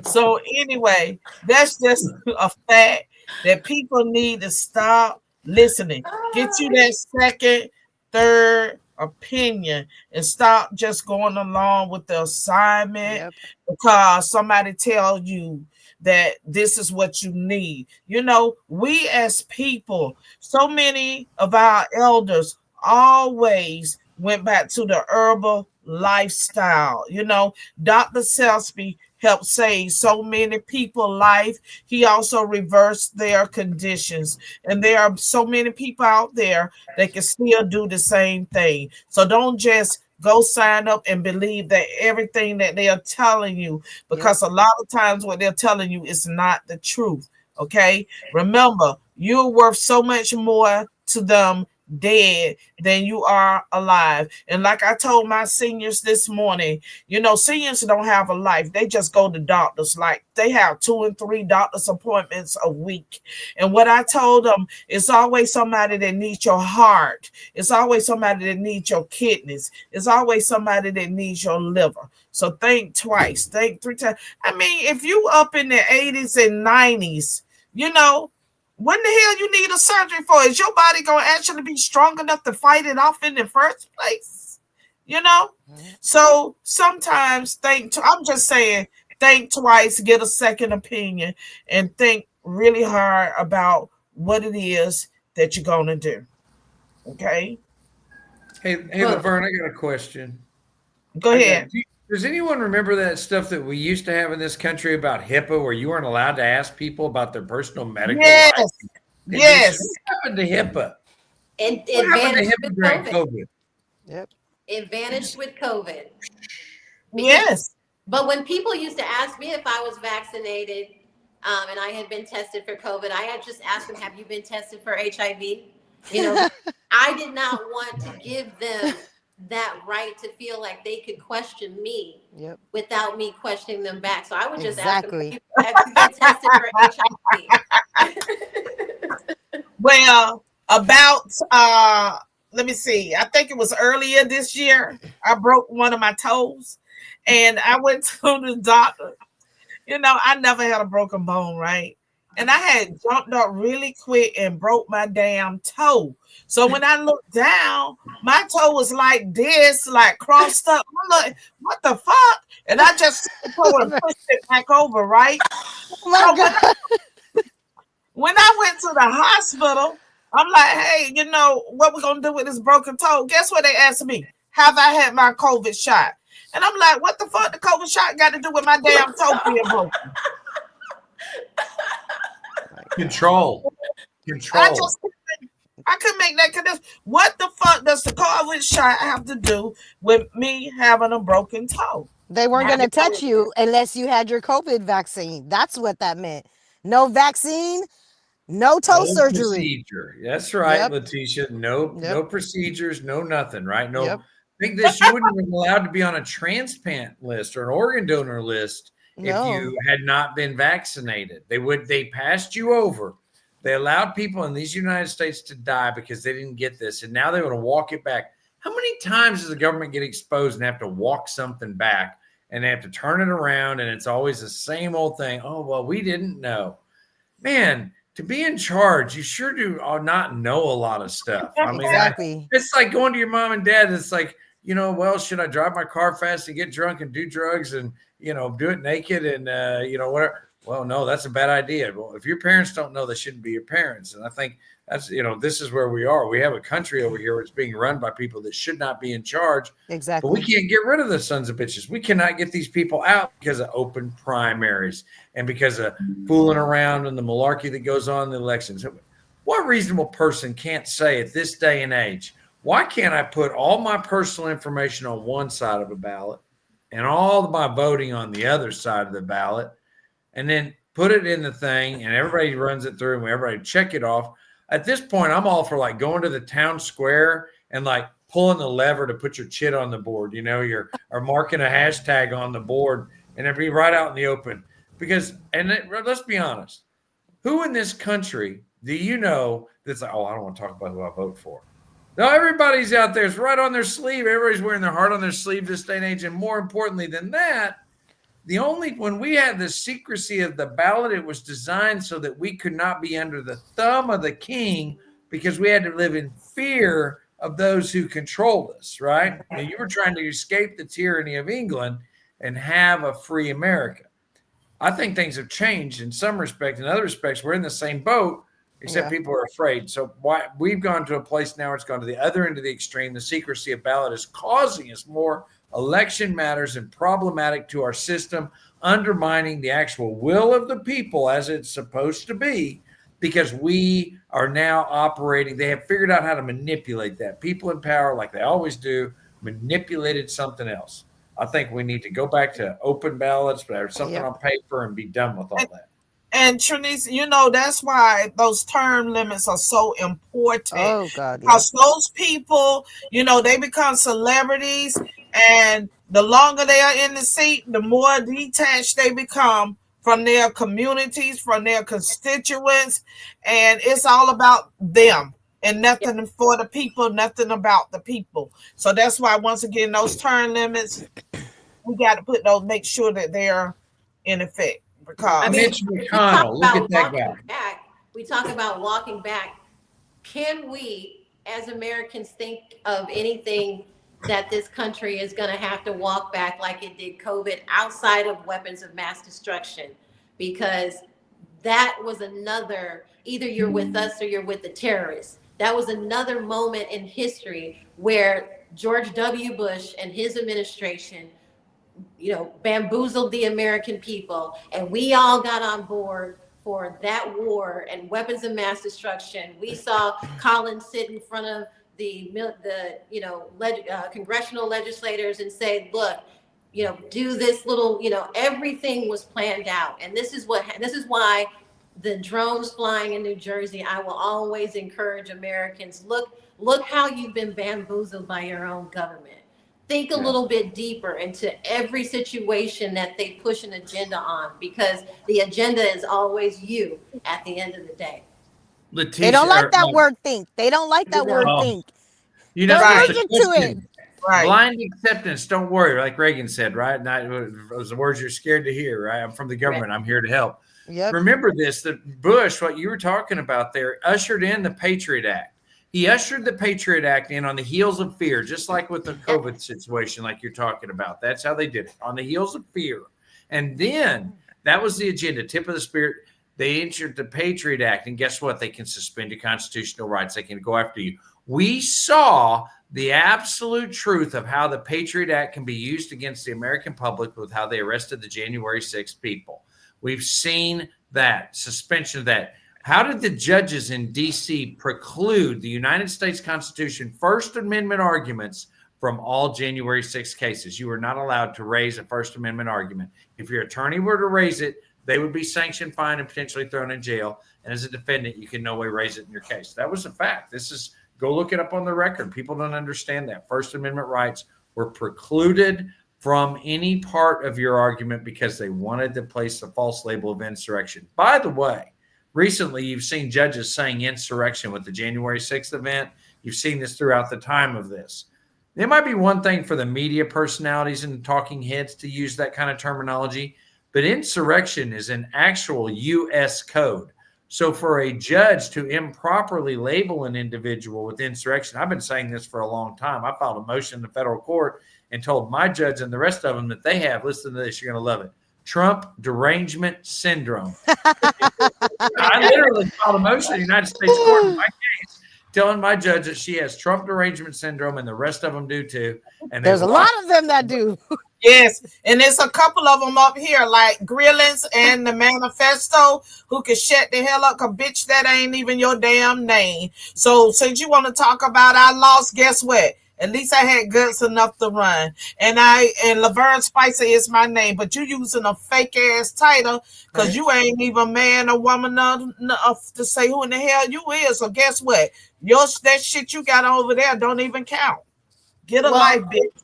so anyway, that's just a fact that people need to stop listening. Get you that second, third opinion and stop just going along with the assignment Yep. because somebody tells you that this is what you need. You know, we as people, so many of our elders always went back to the herbal lifestyle. You know, Dr. Selsby helped save so many people life. He also reversed their conditions. And there are so many people out there that can still do the same thing. So don't just go sign up and believe that everything that they are telling you, because a lot of times what they're telling you is not the truth. Okay. Remember, you're worth so much more to them dead than you are alive. And like I told my seniors this morning, you know, seniors don't have a life. They just go to doctors. Like they have 2 and 3 doctor's appointments a week. And what I told them, it's always somebody that needs your heart. It's always somebody that needs your kidneys. It's always somebody that needs your liver. So think twice, think 3 times. I mean, if you up in the 80s and 90s, you know, when the hell you need a surgery for? Is your body going to actually be strong enough to fight it off in the first place? You know? So sometimes I'm just saying, think twice, get a second opinion, and think really hard about what it is that you're going to do. Okay? Hey, Lavern, I got a question. Go ahead. Does anyone remember that stuff that we used to have in this country about HIPAA, where you weren't allowed to ask people about their personal medical Yes. life? Yes. What happened to HIPAA? It What happened to vanished HIPAA with during COVID. COVID? Yep. It vanished with COVID. Yes. But when people used to ask me if I was vaccinated and I had been tested for COVID, I had just asked them, have you been tested for HIV? You know, I did not want to give them that right to feel like they could question me without me questioning them back. So I would just ask them, have you been tested for HIV? Well, about let me see. I think it was earlier this year. I broke one of my toes and I went to the doctor. You know, I never had a broken bone, right? And I had jumped up really quick and broke my damn toe. So when I looked down, my toe was like this, like crossed up. I'm like, what the fuck? And I just took the toe and pushed it back over, right? Oh my God. When I went to the hospital, I'm like, hey, you know, what we going to do with this broken toe? Guess what they asked me? Have I had my COVID shot? And I'm like, what the fuck the COVID shot got to do with my damn toe being broken? Control. I couldn't make that connection. What the fuck does the COVID shot have to do with me having a broken toe? They weren't going to touch you unless you had your COVID vaccine. That's what that meant. No vaccine, no toe No surgery. procedure. That's right, Yep. Leticia. No, Yep. no procedures, no nothing, right? Yep. No, think this, you wouldn't even be allowed to be on a transplant list or an organ donor list if No. you had not been vaccinated. They passed you over. They allowed people in these United States to die because they didn't get this. And now they want to walk it back. How many times does the government get exposed and have to walk something back and they have to turn it around? And it's always the same old thing. Oh, well, we didn't know. Man, to be in charge, you sure do not know a lot of stuff. I mean, Exactly. it's like going to your mom and dad. It's like, well, should I drive my car fast and get drunk and do drugs and, do it naked and, whatever? Well, no, that's a bad idea. Well, if your parents don't know, they shouldn't be your parents. And I think that's, this is where we are. We have a country over here that's being run by people that should not be in charge. Exactly. But we can't get rid of the sons of bitches. We cannot get these people out because of open primaries and because of fooling around and the malarkey that goes on in the elections. What reasonable person can't say at this day and age, why can't I put all my personal information on one side of a ballot and all of my voting on the other side of the ballot and then put it in the thing and everybody runs it through and everybody check it off? At this point, I'm all for like going to the town square and like pulling the lever to put your chit on the board, or marking a hashtag on the board and it'd be right out in the open. Because, let's be honest, who in this country do you know that's like, oh, I don't want to talk about who I vote for? No, everybody's out there. It's right on their sleeve. Everybody's wearing their heart on their sleeve this day and age. And more importantly than that, when we had the secrecy of the ballot, it was designed so that we could not be under the thumb of the king because we had to live in fear of those who controlled us, right? And you were trying to escape the tyranny of England and have a free America. I think things have changed in some respects. In other respects, we're in the same boat, except people are afraid. So we've gone to a place now where it's gone to the other end of the extreme. The secrecy of ballot is causing us more election matters and problematic to our system, undermining the actual will of the people as it's supposed to be, because we are now operating. They have figured out how to manipulate that. People in power, like they always do, manipulated something else. I think we need to go back to open ballots, but something on paper and be done with all that. And Treniss, that's why those term limits are so important. Oh, God. Because those people, they become celebrities, and the longer they are in the seat, the more detached they become from their communities, from their constituents, and it's all about them and nothing for the people, nothing about the people. So that's why, once again, those term limits, we got to put those, make sure that they're in effect. Because Mitch McConnell, look at that guy. We talk about walking back. Can we, as Americans, think of anything that this country is going to have to walk back like it did COVID outside of weapons of mass destruction? Because that was another, either you're with us or you're with the terrorists. That was another moment in history where George W. Bush and his administration, bamboozled the American people, and we all got on board for that war and weapons of mass destruction. We saw Colin sit in front of the congressional legislators and say, look, do this little, everything was planned out. And this is why the drones flying in New Jersey, I will always encourage Americans, look how you've been bamboozled by your own government. Think a little bit deeper into every situation that they push an agenda on, because the agenda is always you at the end of the day. Leticia, they don't like that word think. They don't like that word think. They're allergic to it. Right. Blind acceptance. Don't worry. Like Reagan said, right? Those the words you're scared to hear, right? I'm from the government. Right. I'm here to help. Yep. Remember this, that Bush, what you were talking about there, ushered in the Patriot Act. He ushered the Patriot Act in on the heels of fear, just like with the COVID situation, like you're talking about. That's how they did it, on the heels of fear. And then that was the agenda, tip of the spear. They entered the Patriot Act, and guess what? They can suspend your constitutional rights. They can go after you. We saw the absolute truth of how the Patriot Act can be used against the American public with how they arrested the January 6th people. We've seen that, suspension of that. How did the judges in D.C. preclude the United States Constitution First Amendment arguments from all January 6th cases? You were not allowed to raise a First Amendment argument. If your attorney were to raise it, they would be sanctioned, fined, and potentially thrown in jail. And as a defendant, you can no way raise it in your case. That was a fact. Go look it up on the record. People don't understand that. First Amendment rights were precluded from any part of your argument because they wanted to place the false label of insurrection. By the way, recently you've seen judges saying insurrection with the January 6th event. You've seen this throughout the time of this. It might be one thing for the media personalities and talking heads to use that kind of terminology, but insurrection is an actual U.S. code. So for a judge to improperly label an individual with insurrection, I've been saying this for a long time. I filed a motion in the federal court and told my judge and the rest of them that they have, listen to this, you're going to love it, Trump derangement syndrome. I literally filed a motion in the United States court in my case telling my judge that she has Trump derangement syndrome and the rest of them do too. And there's a lot of them that do. Yes, and there's a couple of them up here, like Grillins and the Manifesto, who can shut the hell up, because bitch, that ain't even your damn name. So since you want to talk about I lost, guess what? At least I had guts enough to run. And Lavern Spicer is my name, but you using a fake ass title because you ain't even man or woman enough to say who in the hell you is. So guess what? That shit you got over there don't even count. Get a life, bitch.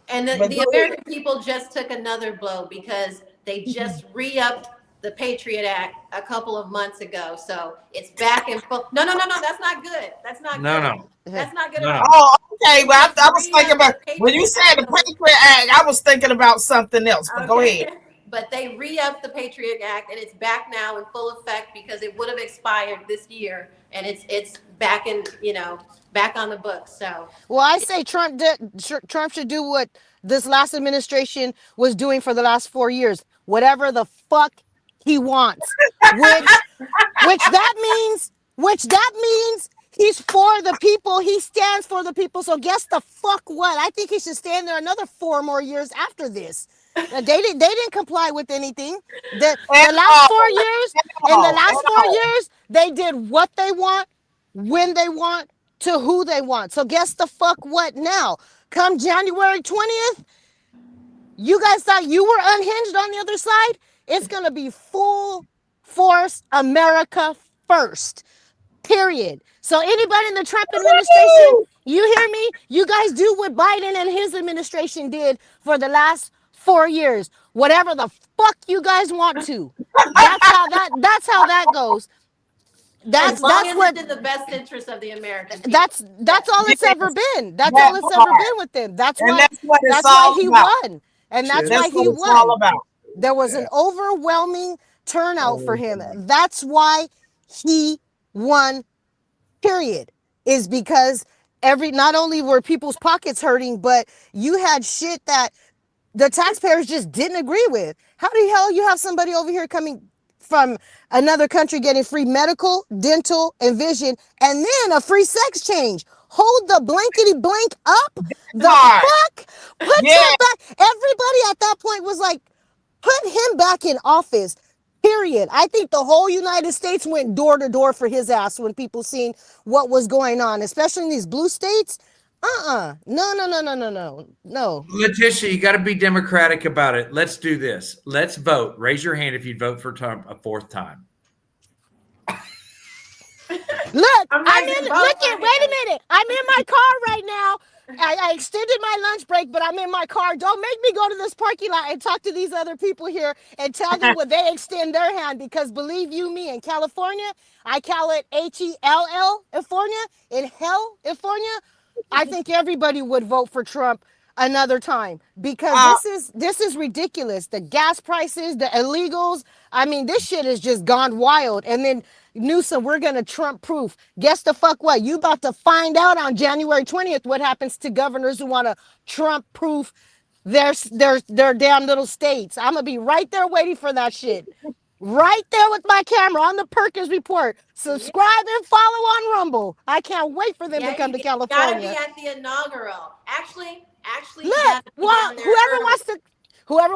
And the American people just took another blow because they just re-upped the Patriot Act a couple of months ago. So it's back in full. No, that's not good. That's not good. No. That's not good No. at all. Oh, okay. Well, I was thinking about, when you said the Patriot Act, I was thinking about something else. But go ahead. But they re-upped the Patriot Act, and it's back now in full effect because it would have expired this year, and it's back in, back on the books. So, well, I say Trump should do what this last administration was doing for the last 4 years, whatever the fuck he wants, which that means he's for the people. He stands for the people. So guess the fuck what? I think he should stand there another 4 more years after this. They didn't comply with anything. The last 4 years, in the last 4 years, they did what they want, when they want, to who they want. So guess the fuck what now? Come January 20th, you guys thought you were unhinged on the other side? It's going to be full force America first, period. So anybody in the Trump administration, you hear me? You guys do what Biden and his administration did for the last 4 years. Whatever the fuck you guys want to. That's how that goes. That's what it's in the best interest of the Americans. That's all it's ever been. That's all it's ever been with them. That's why he won. And that's why he won. There was an overwhelming turnout for him. That's why he won, period. Is because not only were people's pockets hurting, but you had shit that the taxpayers just didn't agree with. How the hell you have somebody over here coming from another country getting free medical, dental, and vision, and then a free sex change? Hold the blankety blank up. The fuck? Put him back. Everybody at that point was like, put him back in office. Period. I think the whole United States went door to door for his ass when people seen what was going on, especially in these blue states. No. Leticia, you got to be democratic about it. Let's do this. Let's vote. Raise your hand if you'd vote for Trump a 4th time. Look, wait a minute. I'm in my car right now. I extended my lunch break, but I'm in my car. Don't make me go to this parking lot and talk to these other people here and tell them what they extend their hand, because believe you me, in California, I call it Hell, California, I think everybody would vote for Trump another time, because this is ridiculous. The gas prices, the illegals. I mean, this shit has just gone wild. And then Newsom, we're going to Trump proof. Guess the fuck what? You about to find out on January 20th what happens to governors who want to Trump proof their damn little states. I'm going to be right there waiting for that shit. Right there with my camera on the Perkins Report. Subscribe and follow on Rumble. I can't wait for them to come to California. You gotta be at the inaugural. Actually, look, whoever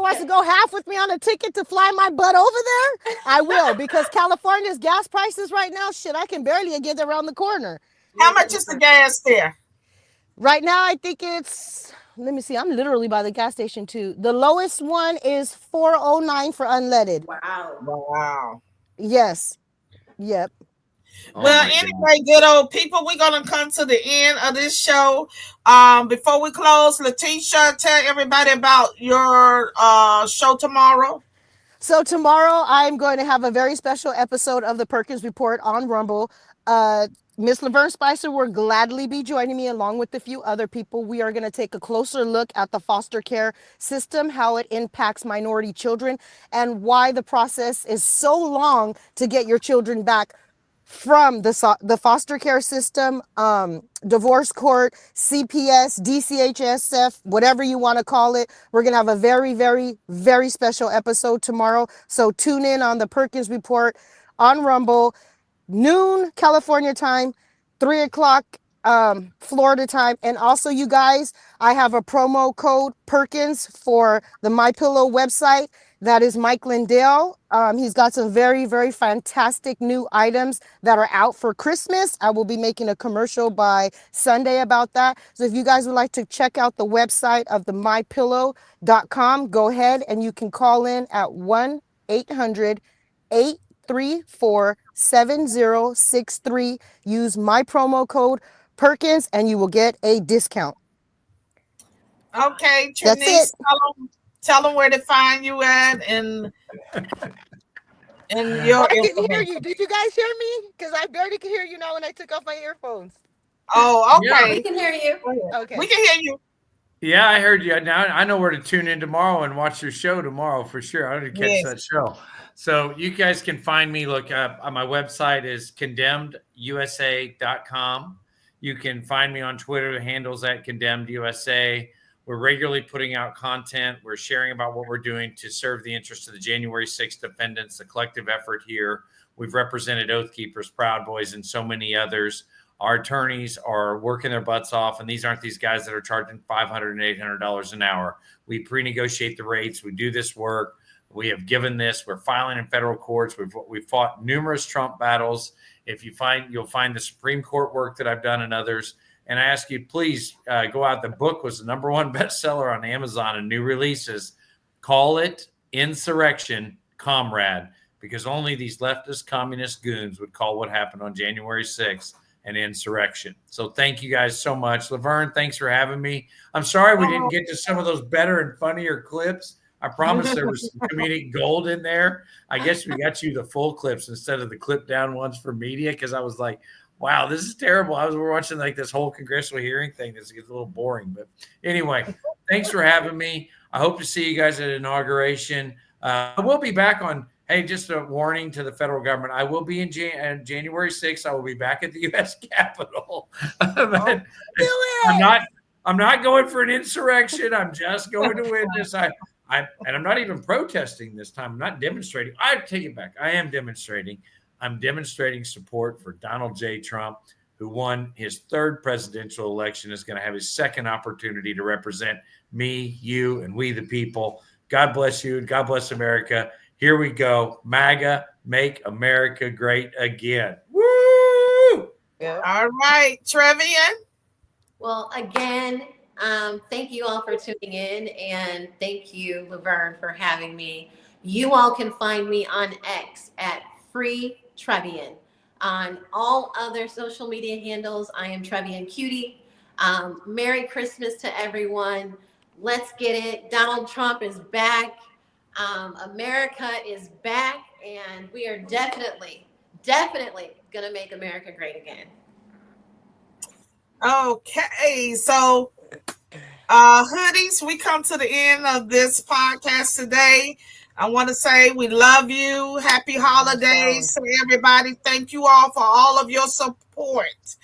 wants to go half with me on a ticket to fly my butt over there, I will, because California's gas prices right now, shit, I can barely get around the corner. How much is the gas there? Right now, I think it's let me see. I'm literally by the gas station too. The lowest one is 409 for unleaded. Wow. Wow. Yes. Yep. Well, anyway, good old people, we're gonna come to the end of this show. Before we close, Leticia, tell everybody about your show tomorrow. So tomorrow I'm going to have a very special episode of the Perkins Report on Rumble. Miss Lavern Spicer will gladly be joining me along with a few other people. We are going to take a closer look at the foster care system, how it impacts minority children, and why the process is so long to get your children back from the foster care system, divorce court, CPS, DCHSF, whatever you want to call it. We're going to have a very, very, very special episode tomorrow. So tune in on the Perkins Report on Rumble, noon California time, 3 o'clock Florida time. And also, you guys, I have a promo code Perkins for the MyPillow website. That is Mike Lindell. He's got some very, very fantastic new items that are out for Christmas. I will be making a commercial by Sunday about that. So if you guys would like to check out the website of the mypillow.com, go ahead and you can call in at 1-800-834-7063. Use my promo code Perkins and you will get a discount. Okay, That's Treniss, it. tell them where to find you at and your I can hear information. you. Did you guys hear me? Because I barely can hear you now when I took off my earphones. Oh, okay. We can hear you. Okay. We can hear you. Yeah, I heard you. Now I know where to tune in tomorrow and watch your show tomorrow for sure. I want to catch that show. So you guys can find me. Look up on my website is condemnedusa.com. You can find me on Twitter. The handle's at condemnedusa. We're regularly putting out content. We're sharing about what we're doing to serve the interests of the January 6th defendants, the collective effort here. We've represented Oath Keepers, Proud Boys, and so many others. Our attorneys are working their butts off, and these aren't these guys that are charging $500 and $800 an hour. We pre-negotiate the rates. We do this work. We have given this. We're filing in federal courts. We've fought numerous Trump battles. If you you'll find the Supreme Court work that I've done and others. And I ask you, please go out. The book was the #1 bestseller on Amazon and new releases. Call it Insurrection, Comrade, because only these leftist communist goons would call what happened on January 6th an insurrection. So thank you guys so much. Lavern, thanks for having me. I'm sorry we didn't get to some of those better and funnier clips. I promise there was some comedic gold in there. I guess we got you the full clips instead of the clip down ones for media, because I was like, wow, this is terrible. We're watching like this whole congressional hearing thing. This gets a little boring. But anyway, thanks for having me. I hope to see you guys at inauguration. I will be back on, hey, just a warning to the federal government. I will be in January 6th. I will be back at the U.S. Capitol. I'm not going for an insurrection. I'm just going to witness. And I'm not even protesting this time. I'm not demonstrating. I take it back. I am demonstrating. I'm demonstrating support for Donald J. Trump, who won his 3rd presidential election, is going to have his 2nd opportunity to represent me, you, and we the people. God bless you, and God bless America. Here we go. MAGA, make America great again. Woo! Yeah. All right, Trevian. Well, again, thank you all for tuning in, and thank you, Lavern, for having me. You all can find me on X at Free Trevian. On all other social media handles, I am Trevian Kutti. Merry Christmas to everyone. Let's get it. Donald Trump is back. America is back, and we are definitely going to make America great again. Okay, so hoodies, we come to the end of this podcast today. I want to say we love you. Happy holidays to everybody. Thank you all for all of your support.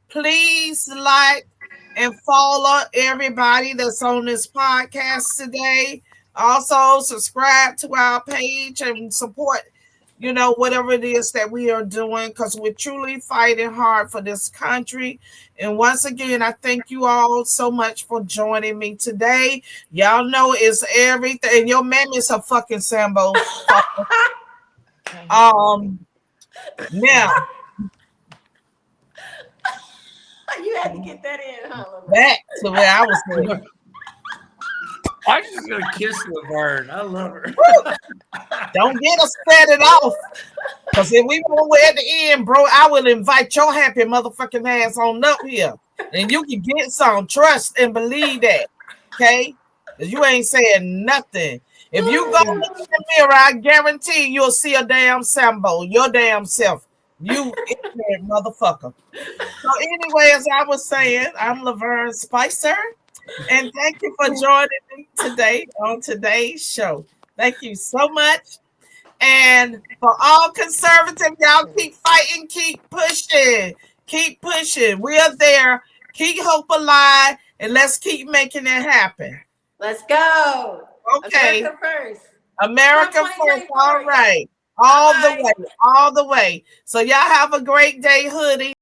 Please like and follow everybody that's on this podcast today. Also, subscribe to our page and support, whatever it is that we are doing, because we're truly fighting hard for this country. And once again, I thank you all so much for joining me today. Y'all know it's everything. Your man is a fucking Sambo. Now. You had to get that in, huh? Back to where I was going. I'm just gonna kiss Lavern. I love her. Don't get us started off. Because if we go at the end, bro, I will invite your happy motherfucking ass on up here. And you can get some. Trust and believe that. Okay? Because you ain't saying nothing. If you go look in the mirror, I guarantee you'll see a damn symbol. Your damn self. You ignorant motherfucker. So anyway, as I was saying, I'm Lavern Spicer. And thank you for joining me today on today's show. Thank you so much. And for all conservative, y'all keep fighting, keep pushing, keep pushing. We are there. Keep hope alive, and let's keep making it happen. Let's go. Okay. America first. America first. All right. All the way. All the way. So y'all have a great day, hoodie.